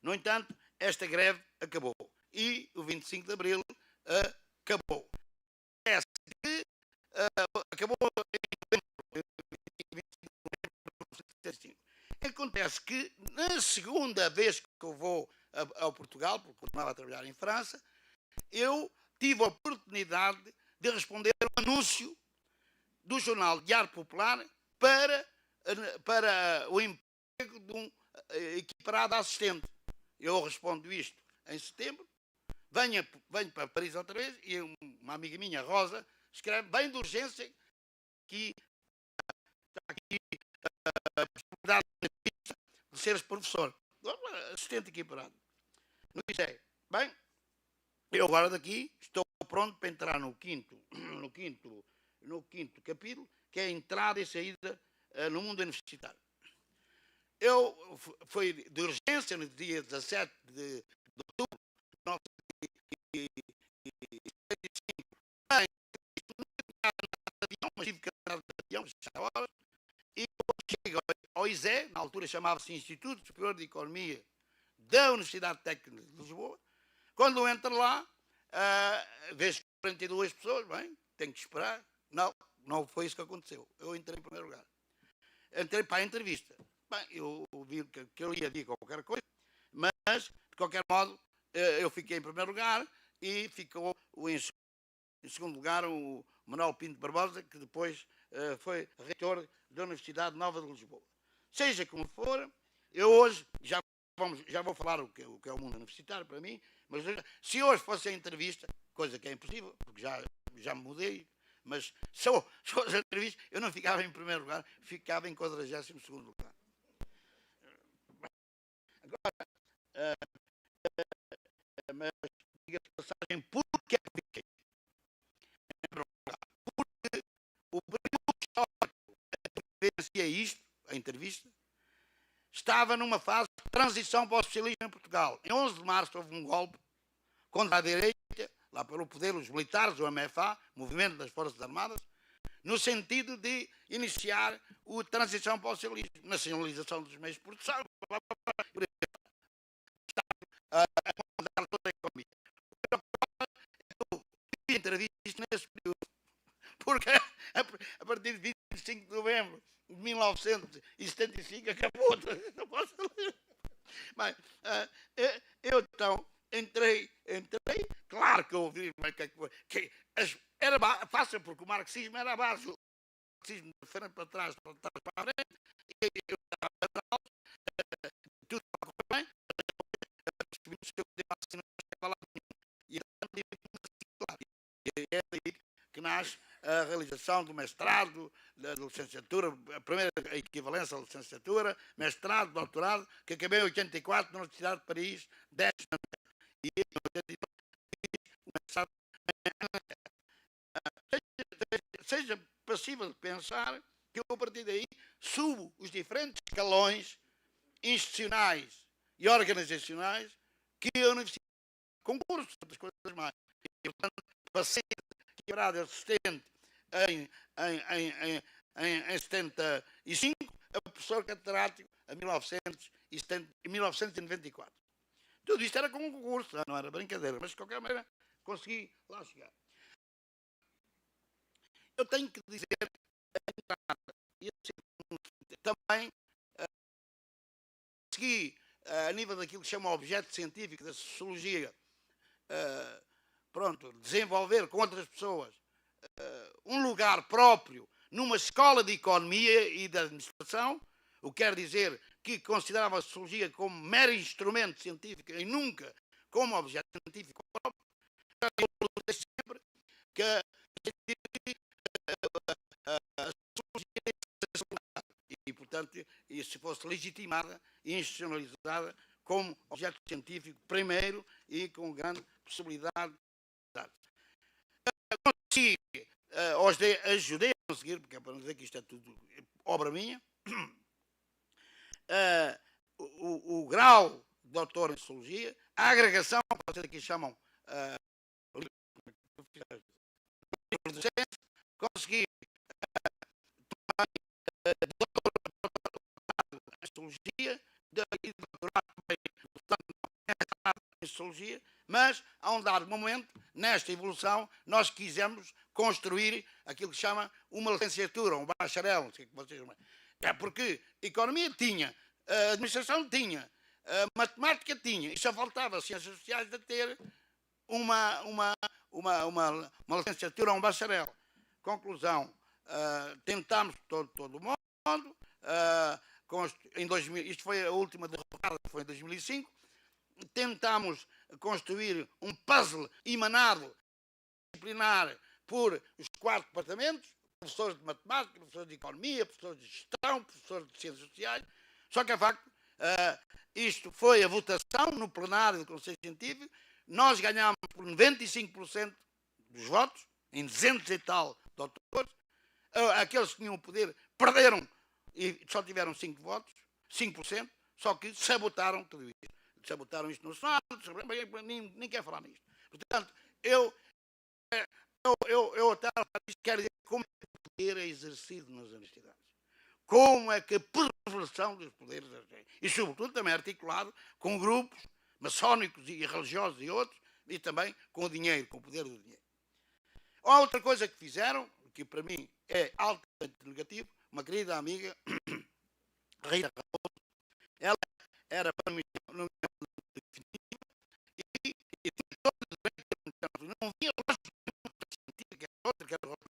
No entanto, esta greve acabou. E o 25 de Abril acabou. Parece que acabou em novembro. Acontece que, na segunda vez que eu vou ao Portugal, porque continuava a trabalhar em França, eu tive a oportunidade de responder ao anúncio do jornal Diário Popular para o emprego de um equiparado assistente. Eu respondo isto em setembro, venho para Paris outra vez e uma amiga minha, Rosa, escreve bem de urgência que está aqui a possibilidade de seres professor. Assistente equiparado. Não disse, bem, eu agora daqui estou pronto para entrar no quinto capítulo, que é a entrada e saída no mundo universitário. Eu fui de urgência no dia 17 de outubro de 1965. Bem, mas tive que andar de avião, já horas, e chego ao ISE, na altura chamava-se Instituto Superior de Economia da Universidade Técnica de Lisboa. Quando eu entro lá, vejo 42 pessoas, bem, tenho que esperar. Não foi isso que aconteceu. Eu entrei em primeiro lugar. Entrei para a entrevista. Bem, eu vi que eu ia dizer qualquer coisa, mas, de qualquer modo, eu fiquei em primeiro lugar e ficou em segundo lugar o Manuel Pinto Barbosa, que depois foi reitor da Universidade Nova de Lisboa. Seja como for, eu hoje, já vou falar o que é o mundo universitário para mim, mas se hoje fosse a entrevista, coisa que é impossível, porque já me mudei, mas se fosse a entrevista, eu não ficava em primeiro lugar, ficava em 42º lugar. Agora, mas diga-se de passagem, porque fiquei em primeiro lugar? Porque o período histórico que vivencia isto, a entrevista, estava numa fase de transição para o socialismo em Portugal. Em 11 de março houve um golpe contra a direita, lá pelo poder, os militares, o MFA, Movimento das Forças Armadas, no sentido de iniciar a transição para o socialismo, nacionalização dos meios de produção, a comandar toda a economia. Eu fiz entrevista nesse período, porque a partir de 25 de novembro de 1975 acabou. Não posso ler. Mas eu então entrei, claro que eu ouvi que era fácil, porque o marxismo era a base, o marxismo de frente para trás, para a frente, e eu estava tudo bem, e é aí que nasce a realização do mestrado, da licenciatura, a primeira equivalência à licenciatura, mestrado, doutorado, que acabei em 84 na Universidade de Paris, 10 anos. E em 82 o mestrado. Seja passível de pensar que eu, a partir daí, subo os diferentes escalões institucionais e organizacionais que a universidade, concursos, outras coisas mais. E, portanto, passei de quebrado assistente em 75 a professor catedrático em 1994. Tudo isto era com um concurso, não era brincadeira, mas de qualquer maneira consegui lá chegar. Eu tenho que dizer e também consegui, a nível daquilo que se chama objeto científico da sociologia, desenvolver com outras pessoas um lugar próprio numa escola de economia e de administração, o que quer dizer que considerava a sociologia como mero instrumento científico e nunca como objeto científico próprio. Eu sempre que a sociologia e, portanto, portanto, e se fosse legitimada e institucionalizada como objeto científico primeiro e com grande possibilidade de consegui, ajudei a conseguir, porque é para não dizer que isto é tudo obra minha, o grau de doutor em Sociologia, a agregação, que vocês aqui chamam consegui em Sociologia, doutorado em Sociologia, mas a um dado momento, nesta evolução, nós quisemos construir aquilo que se chama uma licenciatura, um bacharel, não sei o que vocês chamam. É porque economia tinha, a administração tinha, a matemática tinha, e só faltava ciências sociais de ter uma licenciatura, um bacharel. Conclusão, tentámos todo o mundo, em 2000, isto foi a última derrocada, foi em 2005, tentámos construir um puzzle emanado, disciplinar por os 4 departamentos, professores de matemática, professores de economia, professores de gestão, professores de ciências sociais, só que, a facto, isto foi a votação no plenário do Conselho Científico, nós ganhámos por 95% dos votos, em 200 e tal doutores, aqueles que tinham o poder perderam e só tiveram 5 votos, 5%, só que sabotaram tudo isto. Sabotaram isto no Senado, nem quer falar nisto. Portanto, eu até quero dizer como é que o poder é exercido nas universidades. Como é que a perversão dos poderes é, e, sobretudo, também articulado com grupos maçónicos e religiosos e outros, e também com o dinheiro, com o poder do dinheiro. Outra coisa que fizeram, que para mim é altamente negativo, uma querida amiga, Rita Raposo, ela era para mim definitiva e não via que era outra,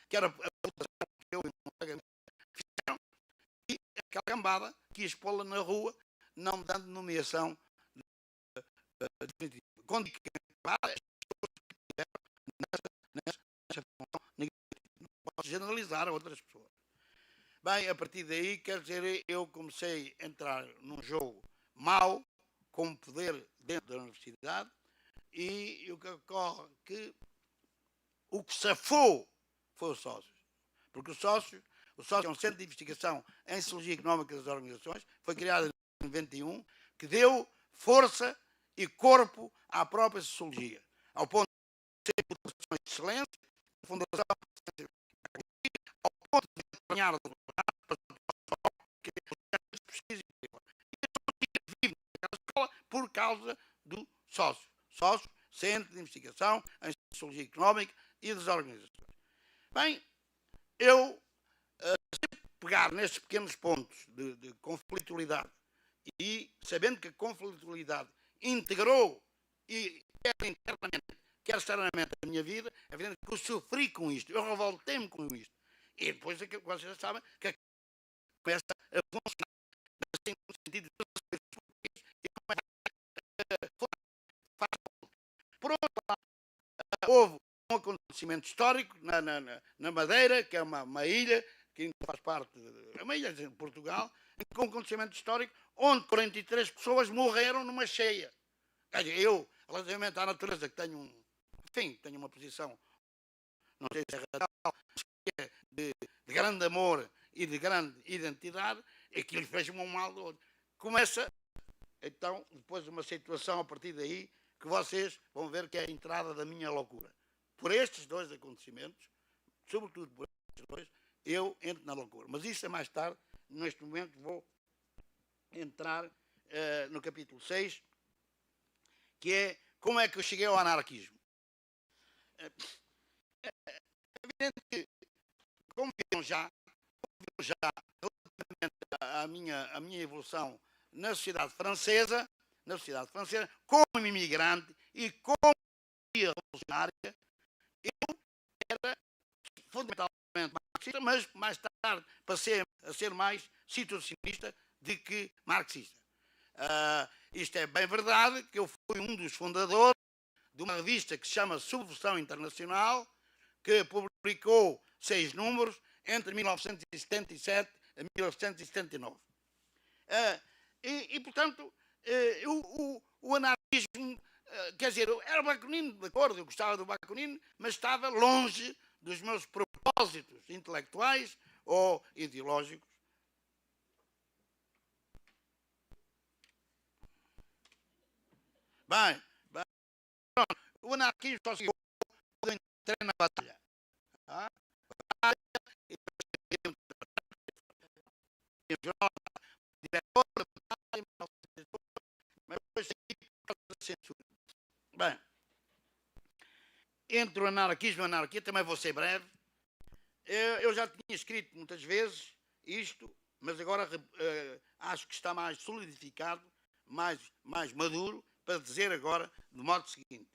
que era a votação que eu e o colega fizeram, e aquela cambada quis pô-la na rua, não me dando nomeação definitiva. Quando digo que as pessoas que tiveram nessa função, não posso generalizar a outras pessoas. Bem, a partir daí, quer dizer, eu comecei a entrar num jogo mau, com poder dentro da universidade, e o que ocorre que o que safou foi o sócio. Porque o sócio é um centro de investigação em Sociologia Económica das Organizações, foi criado em 91, que deu força e corpo à própria Sociologia, ao ponto de ser fundação de excelência, fundação ao ponto de acompanhar por causa do sócio. Sócio, Centro de Investigação em Sociologia Económica e das Organizações. Bem, eu sempre pegar nestes pequenos pontos de conflitualidade e sabendo que a conflitualidade integrou e quer internamente, quer externamente a minha vida, é evidente que eu sofri com isto, eu revoltei-me com isto. E depois, vocês já sabem, que começa a funcionar no sentido de por outro lado, houve um acontecimento histórico na Madeira, que é uma ilha, que ainda faz parte, é uma ilha de Portugal, com um acontecimento histórico, onde 43 pessoas morreram numa cheia. Eu, relativamente à natureza, que tenho tenho uma posição, não sei se é radical, mas de grande amor e de grande identidade, aquilo fez-me um mal do outro. Começa, então, depois de uma situação a partir daí, que vocês vão ver que é a entrada da minha loucura. Por estes 2 acontecimentos, sobretudo por estes 2, eu entro na loucura. Mas isso é mais tarde. Neste momento vou entrar no capítulo 6, que é como é que eu cheguei ao anarquismo. É evidente que, como viram já relativamente à minha evolução na sociedade francesa, como imigrante e como revolucionária, eu era fundamentalmente marxista, mas mais tarde passei a ser mais situacionista do que marxista. Isto é bem verdade, que eu fui um dos fundadores de uma revista que se chama Subversão Internacional, que publicou 6 números entre 1977 1979. Portanto, o anarquismo, quer dizer, eu era bakunino, de acordo, eu gostava do bakunino, mas estava longe dos meus propósitos intelectuais ou ideológicos. Bem, pronto, o anarquismo só se eu entrei na batalha. Tá? Diretor da batalha, mas depois censura. Bem, entre o anarquismo e a anarquia, também vou ser breve. Eu já tinha escrito muitas vezes isto, mas agora acho que está mais solidificado, mais maduro, para dizer agora de modo seguinte.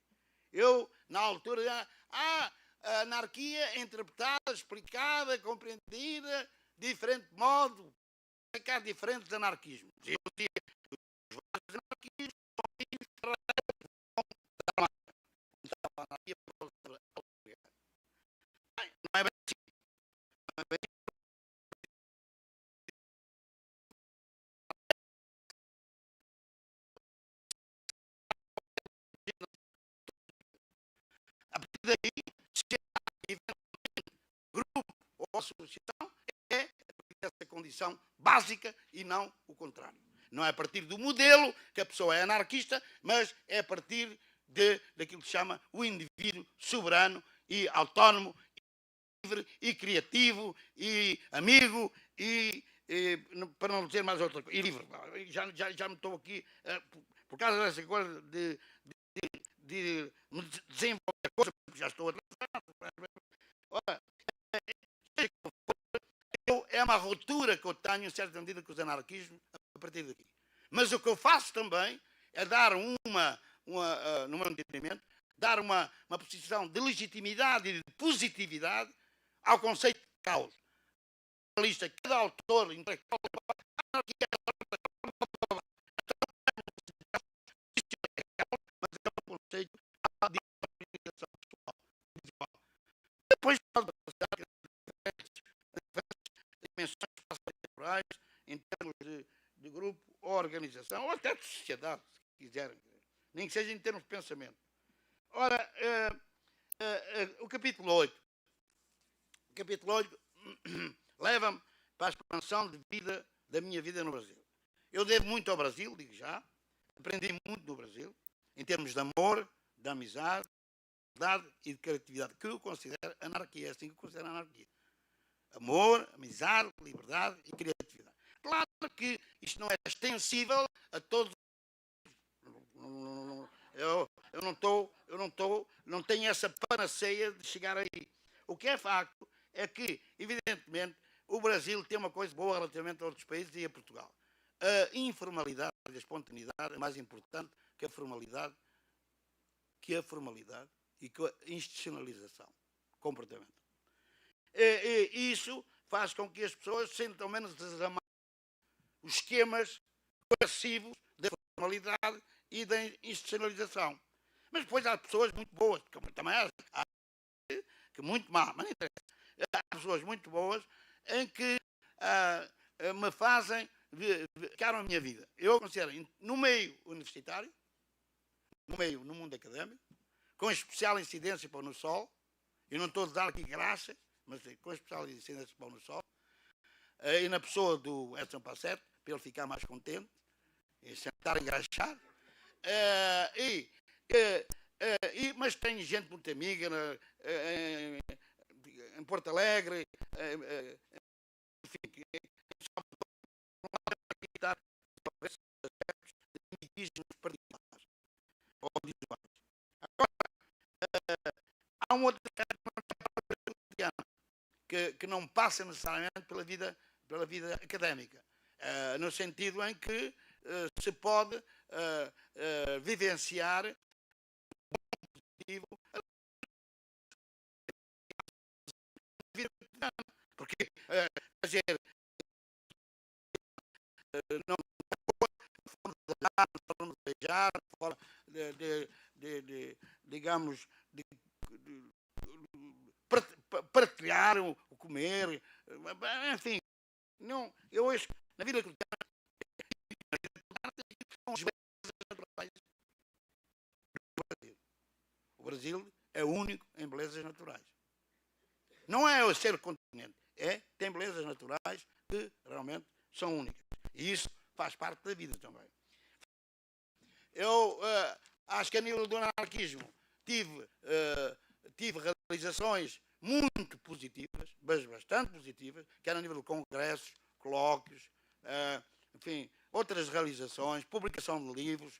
Eu, na altura, a anarquia interpretada, explicada, compreendida, de diferente modo, que há diferentes anarquismos. Eu dizia os vários anarquismos a anarquia não é bem assim. Não é bem a partir daí, se grupo ou associação, é essa condição básica e não o contrário. Não é a partir do modelo que a pessoa é anarquista, mas é a partir daquilo que se chama o indivíduo soberano e autónomo, livre e criativo e amigo e para não dizer mais outra coisa, e livre. Já me estou aqui, por causa dessa coisa de me desenvolver a coisa, porque já estou atrasado. Ora, é uma ruptura que eu tenho, em certa medida, com os anarquismos, a partir daqui. Mas o que eu faço também é dar no meu entendimento, dar uma posição de legitimidade e de positividade ao conceito de caos. Cada autor intelectual, mas é um conceito de organização pessoal. Depois pode passar dimensões temporais em termos de grupo ou organização, ou até de sociedade, se quiserem, nem que seja em termos de pensamento. Ora, o capítulo 8. O capítulo 8 leva-me para a expansão de vida da minha vida no Brasil. Eu devo muito ao Brasil, digo já. Aprendi muito do Brasil, em termos de amor, de amizade, de verdade e de criatividade, que eu considero anarquia, é assim que eu considero anarquia. Amor, amizade, liberdade e criatividade. Claro que isto não é extensível a todos. Não tenho essa panaceia de chegar aí. O que é facto é que, evidentemente, o Brasil tem uma coisa boa relativamente a outros países e a Portugal. A informalidade e a espontaneidade é mais importante que a formalidade e que a institucionalização, comportamento. E isso faz com que as pessoas sintam menos desamadas os esquemas passivos da formalidade e da institucionalização. Mas depois há pessoas muito boas, também há que muito má, mas não interessa. Há pessoas muito boas em que me fazem ficar a minha vida. Eu considero no meio universitário, no mundo académico, com especial incidência para o no sol, eu não estou a dar aqui graça, mas com especial incidência para o no sol, e na pessoa do Edson Passetti, para ele ficar mais contente, e sentar a engraxar, mas tenho gente muito amiga em Porto Alegre, enfim, particulares ou visuais. Agora, há um outro que não passa necessariamente pela vida académica, no sentido em que se pode vivenciar porque quer dizer, não fora de beijar, fora digamos, partilhar o comer, enfim, Não, eu acho que na vida cristã são as belezas naturais do Brasil. O Brasil é único em belezas naturais. Não é o ser continente, tem belezas naturais que realmente são únicas. E isso faz parte da vida também. Eu acho que a nível do anarquismo tive realizações muito positivas, mas bastante positivas, quer a nível de congressos, colóquios, enfim, outras realizações, publicação de livros,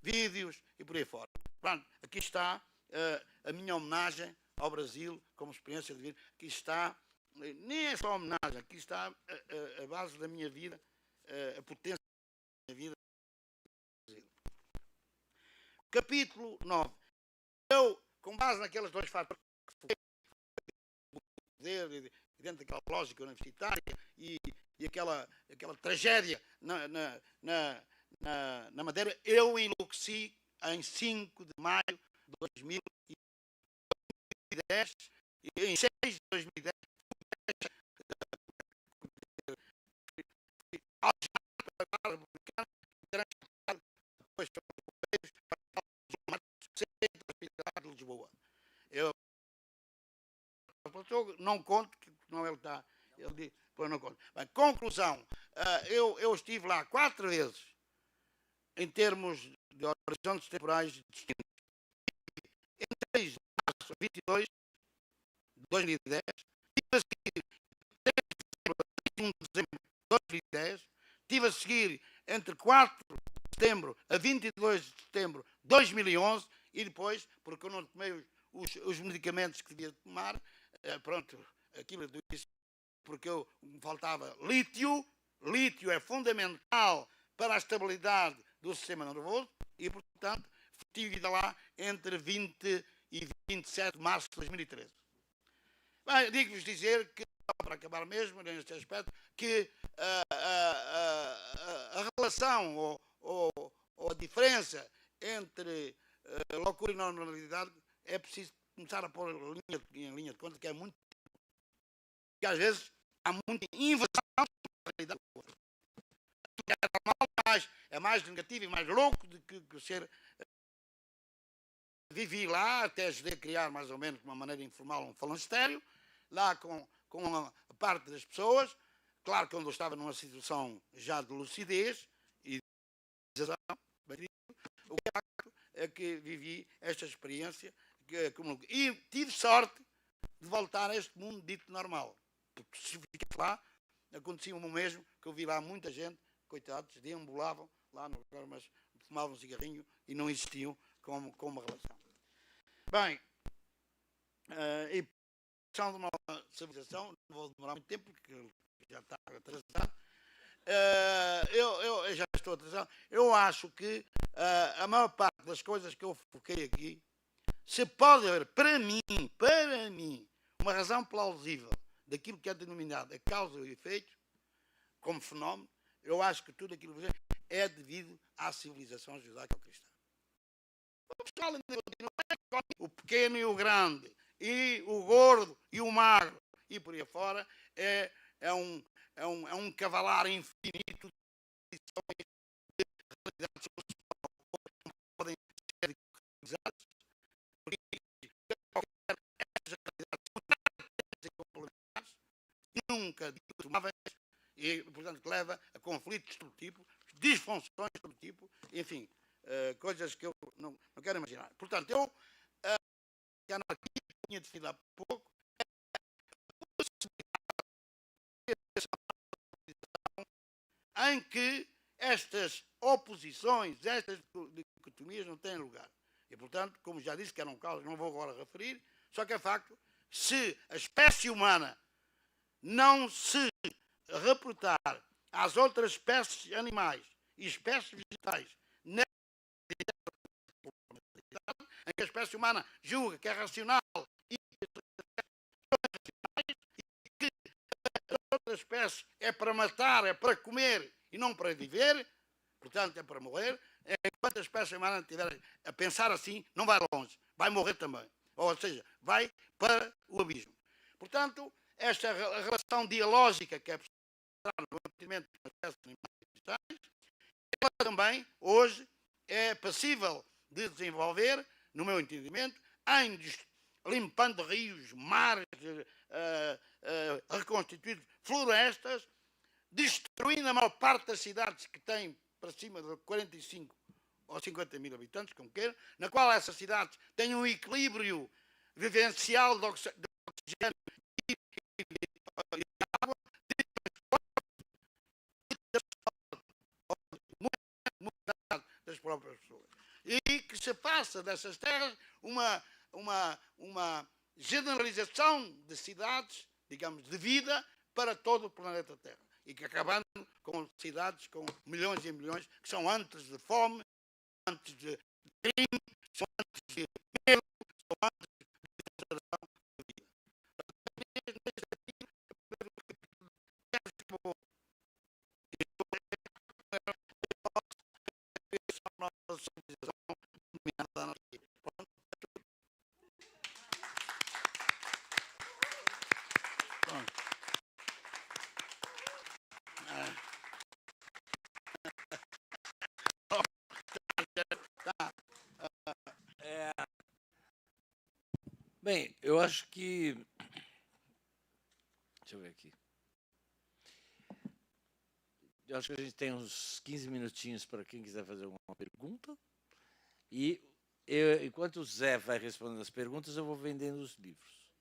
vídeos e por aí fora. Pronto, aqui está a minha homenagem ao Brasil como experiência de vida. Aqui está, nem é só homenagem, aqui está a base da minha vida, a potência da minha vida. Capítulo 9. Eu, com base naqueles dois fatores, dentro daquela lógica universitária e aquela tragédia na Madeira, eu enlouqueci em 5 de maio de 2010 e em 6 de 2010 depois de Lisboa. Eu não conto, que não ele está. Ele diz, pois não conto. Bem, conclusão, eu estive lá 4 vezes em termos de horizontes temporais distintos. Em 3 de março 22 de 2010, tive a seguir 31 de dezembro de 2010, tive a seguir entre 4 de setembro a 22 de setembro de 2011 e depois, porque eu não tomei os medicamentos que devia tomar, pronto, aquilo do isso, porque me faltava lítio. Lítio é fundamental para a estabilidade do sistema nervoso e, portanto, estive lá entre 20 e 27 de março de 2013. Bem, digo-vos dizer que, para acabar mesmo neste aspecto, que a relação ou a diferença entre loucura e normalidade é preciso começar a pôr em linha de conta, que é muito, que às vezes há muita invasão da realidade. É mais negativo e mais louco do que ser. Vivi lá, até ajudei a criar mais ou menos de uma maneira informal um falancério, lá com a parte das pessoas. Claro que quando eu estava numa situação já de lucidez e de o facto é que vivi esta experiência e tive sorte de voltar a este mundo dito normal. Porque se ficasse lá, acontecia o mesmo, que eu vi lá muita gente, coitados, deambulavam lá no lugar, mas fumavam um cigarrinho e não existiam com uma relação. Bem, e de uma civilização, não vou demorar muito tempo, porque já está atrasado. Eu já estou atrasado. Eu acho que a maior parte das coisas que eu foquei aqui, se pode haver, para mim, uma razão plausível daquilo que é denominado a causa e o efeito, como fenómeno, eu acho que tudo aquilo que é devido à civilização judaico-cristã. O pequeno e o grande, e o gordo e o magro, e por aí fora, é um cavalar infinito de realidades que podem ser utilizadas, porque nunca tomáveis, e portanto que leva a conflitos de todo tipo, disfunções de todo tipo, enfim, coisas que eu não quero imaginar. Portanto, que a anarquia tinha definido há pouco, em que estas oposições, estas dicotomias não têm lugar. E, portanto, como já disse, que era um caso, não vou agora referir, só que é facto, se a espécie humana não se reportar às outras espécies animais e espécies vegetais, em que a espécie humana julga que é racional e que a outra espécie é para matar, é para comer e não para viver, portanto é para morrer, enquanto a espécie humana estiver a pensar assim, não vai longe, vai morrer também. Ou seja, vai para o abismo. Portanto, esta relação dialógica que é entrar no entendimento das espécies animais, ela também, hoje, é passível de desenvolver, no meu entendimento, limpando rios, mares, reconstituindo florestas, destruindo a maior parte das cidades que têm para cima de 45 ou 50 mil habitantes, como queira, na qual essas cidades têm um equilíbrio vivencial de oxigênio e água, das próprias pessoas. E que se faça dessas terras uma generalização de cidades, digamos, de vida para todo o planeta Terra. E que acabando com cidades com milhões e milhões, que são antes de fome, antes de crime, são antes de medo, são antes de consideração de vida. Bem, eu acho que... Deixa eu ver aqui. Eu acho que a gente tem uns 15 minutinhos para quem quiser fazer alguma pergunta. E enquanto o Zé vai respondendo as perguntas, eu vou vendendo os livros.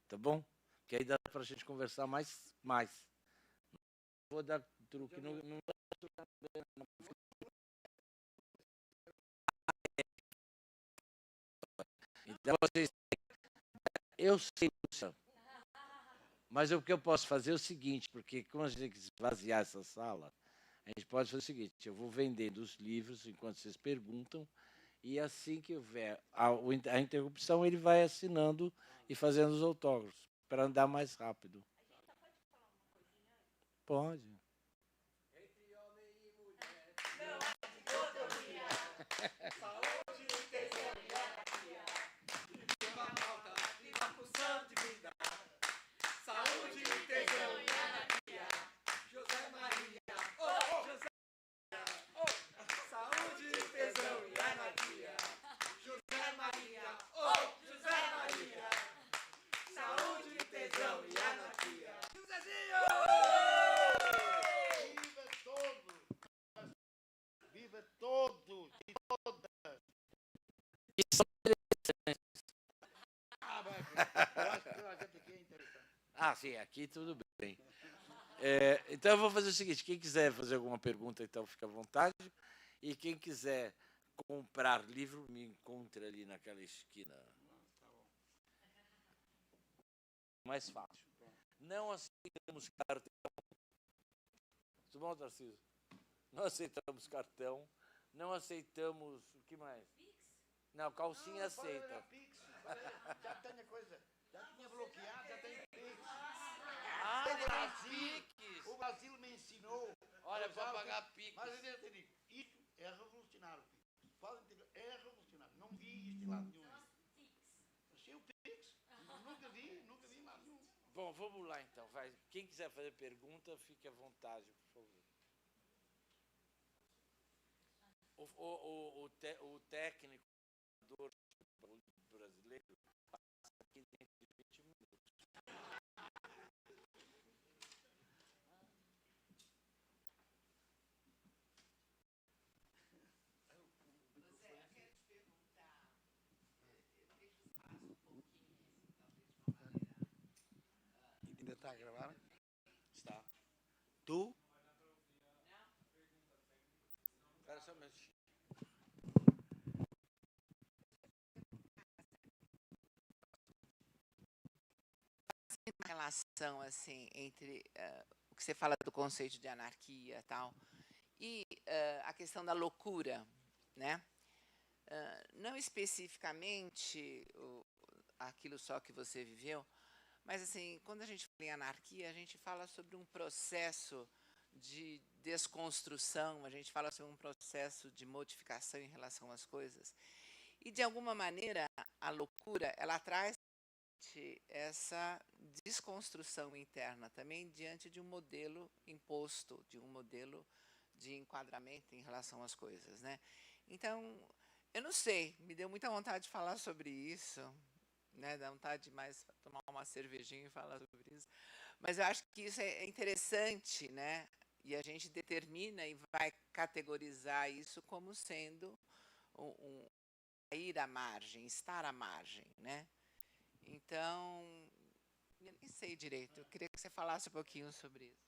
Tá bom? Que aí dá para a gente conversar mais. Vou dar truque. Não então, vocês... Eu sei, mas o que eu posso fazer é o seguinte, porque como a gente tem que esvaziar essa sala, a gente pode fazer o seguinte, eu vou vendendo os livros enquanto vocês perguntam, e assim que houver a interrupção, ele vai assinando e fazendo os autógrafos, para andar mais rápido. Pode. Entre homem e mulher, não há dicotomia. Saúde, tesão e alegria. Uma falta de uma função de vida. Saúde, tesão e alegria. José Maria, oh José Maria, oh saúde, tesão e alegria. José Maria, oh José Maria. Saúde, tesão e anarquia. Josézinho! Viva todos e todas! Ah, sim, aqui tudo bem. Então eu vou fazer o seguinte, quem quiser fazer alguma pergunta, então fica à vontade. E quem quiser comprar livro, me encontre ali naquela esquina. Mais fácil. Não aceitamos cartão. Tudo bom, Tarcísio? Não aceitamos cartão. Não aceitamos... O que mais? Pix? Não, calcinha aceita. Pix. Já tem a coisa. Já tinha bloqueado, já tem Pix. O Brasil me ensinou. Olha, para pagar Pix. Mas eu te digo, isso é revolucionário. É revolucionário. Não vi isto em lado nenhum. Achei o Pix. Nunca vi em lado nenhum. Bom, vamos lá então. Vai. Quem quiser fazer pergunta, fique à vontade, por favor. O técnico brasileiro passa aqui dentro de 20 minutos. Ainda está a gravar? Está. Tu? Espera só um minutinho. Uma relação assim entre o que você fala do conceito de anarquia tal e a questão da loucura, né? Não especificamente aquilo só que você viveu, mas assim, quando a gente fala em anarquia, a gente fala sobre um processo de desconstrução, a gente fala sobre um processo de modificação em relação às coisas. E de alguma maneira a loucura ela traz essa desconstrução interna também diante de um modelo imposto, de um modelo de enquadramento em relação às coisas, né? Então, eu não sei, me deu muita vontade de falar sobre isso, né? Dá vontade de mais tomar uma cervejinha e falar sobre isso. Mas eu acho que isso é interessante, né? E a gente determina e vai categorizar isso como sendo um ir à margem, estar à margem, né? Então, eu nem sei direito. Eu queria que você falasse um pouquinho sobre isso.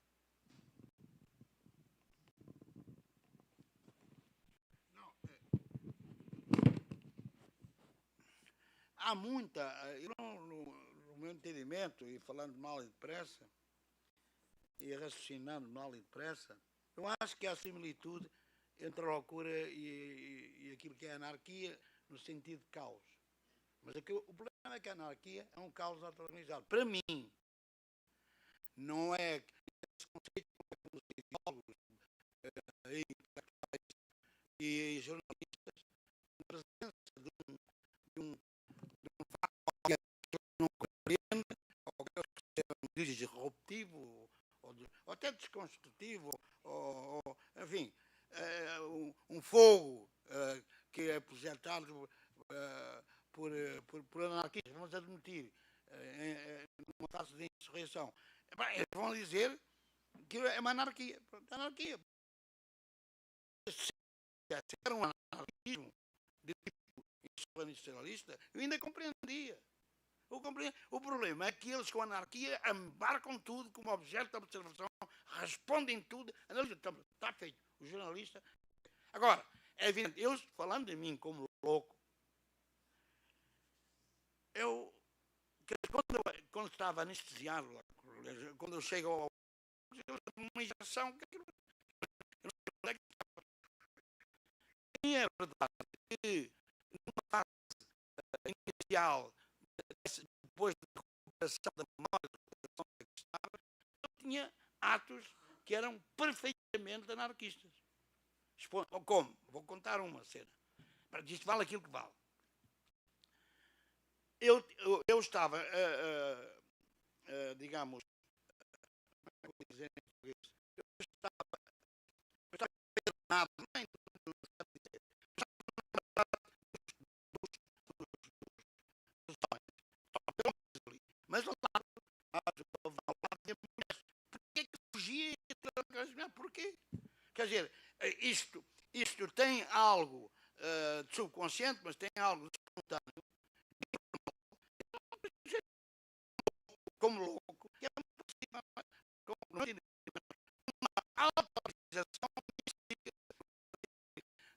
Há muita, eu no meu entendimento, e falando mal e depressa, e raciocinando mal e depressa, eu acho que há similitude entre a loucura e aquilo que é anarquia, no sentido de caos. Mas aqui, o problema é que a anarquia é um caos autoorganizado. Para mim, não é esse conceito dos ideólogos e jornalistas, na presença de um que não compreende, ou que é disruptivo, ou até desconstrutivo, enfim, um fogo que é projetado por anarquistas, vamos admitir, numa fase de insurreição. Eles vão dizer que é uma anarquia. Pronto, anarquia. Se era um anarquismo de tipo insurrecionalista, eu ainda compreendia. O problema é que eles, com a anarquia, embarcam tudo como objeto de observação, respondem tudo, analisam. Está feito. O jornalista. Agora, é evidente, eu falando de mim como louco, quando estava anestesiado, quando eu chego ao. Uma injeção. É verdade que numa fase inicial, depois da recuperação da memória, eu tinha atos que eram perfeitamente anarquistas. Como? Vou contar uma cena. Isto vale aquilo que vale. Eu estava, digamos, como dizer em português, eu estava nada, nem mas ao lado de mulheres. Porquê que fugia? Porquê? Quer dizer, isto tem algo de subconsciente, mas tem algo de espontâneo. Como louco, que é uma autorização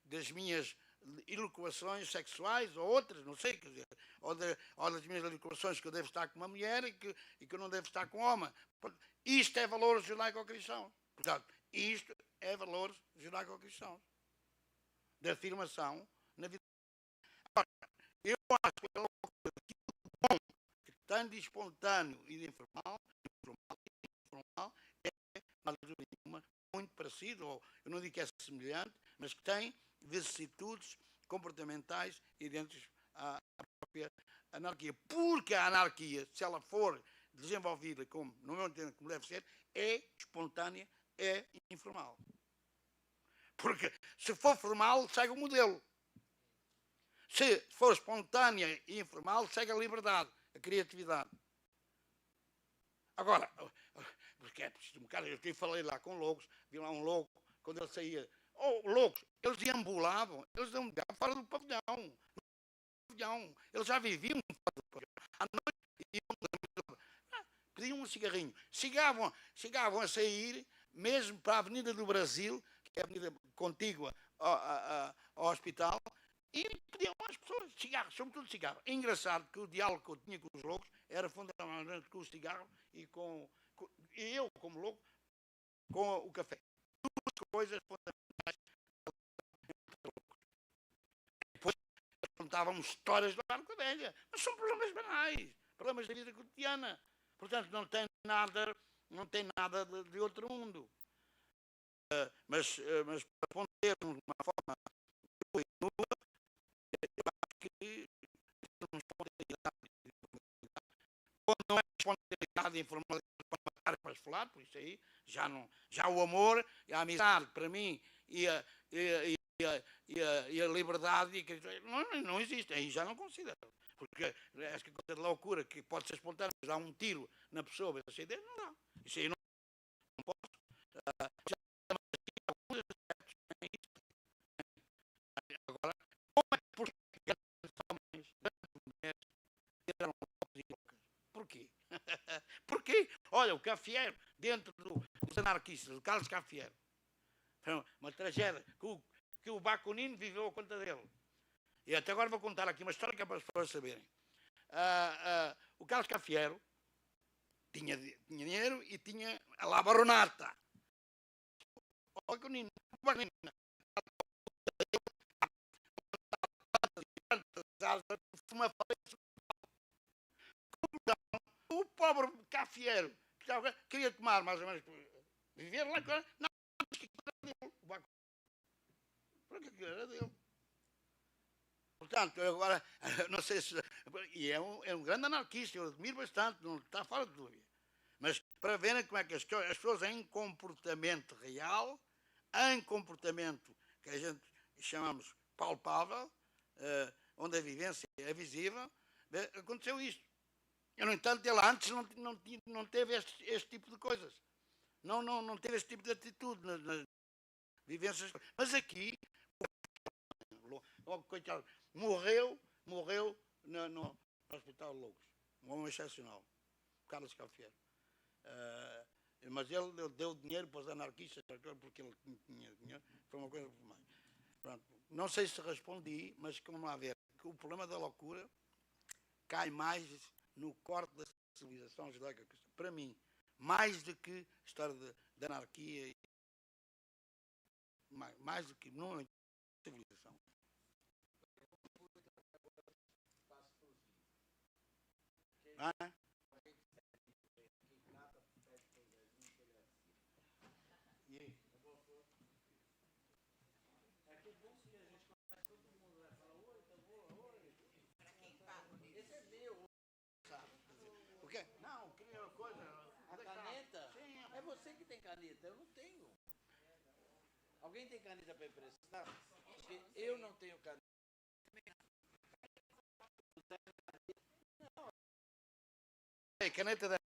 das minhas elucuações sexuais ou outras, não sei, quer dizer, ou das minhas elucuações que eu devo estar com uma mulher e que eu não devo estar com um homem. Isto é valores judaico-cristãos. Portanto, isto é valores judaico-cristãos. De afirmação na vida. Agora, eu acho que é bom, que tanto de espontâneo e de informal é muito parecido, ou eu não digo que é semelhante, mas que tem vicissitudes comportamentais idênticas à própria anarquia. Porque a anarquia, se ela for desenvolvida como, no meu entendimento, como deve ser, é espontânea, é informal. Porque se for formal, segue o modelo. Se for espontânea e informal, segue a liberdade, a criatividade. Agora, porque é preciso um bocado, eu falei lá com loucos, vi lá um louco, quando ele saía, loucos, eles deambulavam, eles deambulavam fora do pavilhão. Eles já viviam fora do pavilhão. À noite, pediam um cigarrinho. Chegavam a sair, mesmo para a Avenida do Brasil, que é a avenida contígua ao hospital, e pediam às pessoas cigarros, sobretudo cigarros. É engraçado que o diálogo que eu tinha com os loucos era fundamentalmente com o cigarro e eu, como louco, com o café. Duas coisas fundamentais. Depois contávamos histórias da Arca Velha, mas são problemas banais, problemas da vida cotidiana. Portanto, não tem nada de outro mundo. Mas para pondermos de uma forma nua, eu acho que temos de informalidade para matar, para esfolar, por isso aí, já o amor, a amizade, para mim, e a liberdade, não existe, aí já não considero. Porque essa coisa de loucura, que pode ser espontânea, mas dá um tiro na pessoa, essa ideia, não dá. Isso aí não posso. Agora, como é que por porquê? Porquê? Olha, o Cafiero, dentro dos anarquistas, o Carlos Cafiero, foi uma tragédia que o Bakunino viveu a conta dele. E até agora vou contar aqui uma história que é para as pessoas saberem. O Carlos Cafiero tinha dinheiro e tinha a La Baronata. O Bakunino, o pobre Cafiero queria tomar mais ou menos, viver lá, não, porque era dele. Portanto, agora, não sei se... E é um grande anarquista, eu admiro bastante, não está fora de dúvida. Mas para verem como é que as pessoas em comportamento real, em comportamento que a gente chamamos palpável, onde a vivência é visível, aconteceu isto. E, no entanto, ele antes não teve este tipo de coisas. Não teve este tipo de atitude nas vivências. Mas aqui, logo, coitado, morreu no Hospital de Loucos. Um homem excepcional, Carlos Cafiero. Mas ele deu dinheiro para os anarquistas, porque ele tinha dinheiro. Foi uma coisa por mais. Pronto. Não sei se respondi, mas como lá ver, que o problema da loucura cai mais no corte da civilização judaica, para mim, mais do que história de anarquia, mais do que numa civilização. Não, queria coisa. A caneta? É você que tem caneta, eu não tenho. Alguém tem caneta para emprestar? Porque eu não tenho caneta. Caneta da...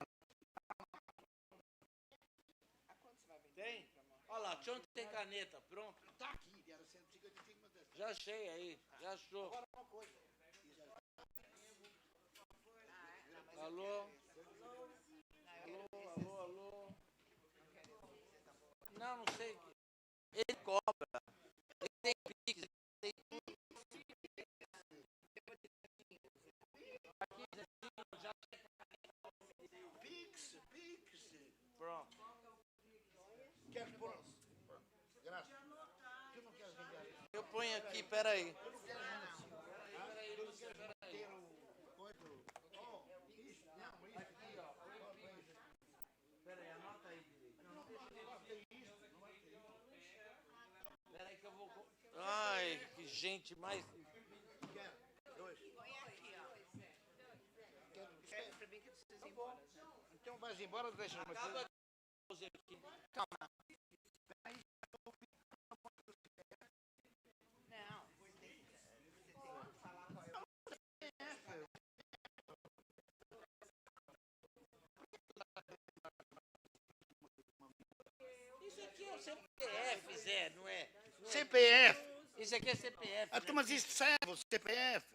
Tem? Olha lá, John tem caneta, pronto. Está aqui, era 155, mas... Já achei aí, já achou. Agora uma coisa. Alô? Alô? Não sei. Ele cobra. Ele tem Pix, ele tem tudo. Pix. Pronto. Queres pôr? Graças. Tu não queres enviar isso? Eu ponho aqui, peraí. Tu não queres ter o coito? Isso, não, isso aqui, ó. Peraí, anota aí direito. Não vai ter isso. Peraí que eu vou... Ai, que gente mais... Dois. Põe aqui, ó. Para mim que precisa ir embora. Então vais embora, deixa-me aqui. Acaba aqui. Calma. Não, você tem que falar qual é o... Isso aqui é o CPF, Zé, não é? CPF. Isso aqui é CPF. Mas isso serve, o CPF.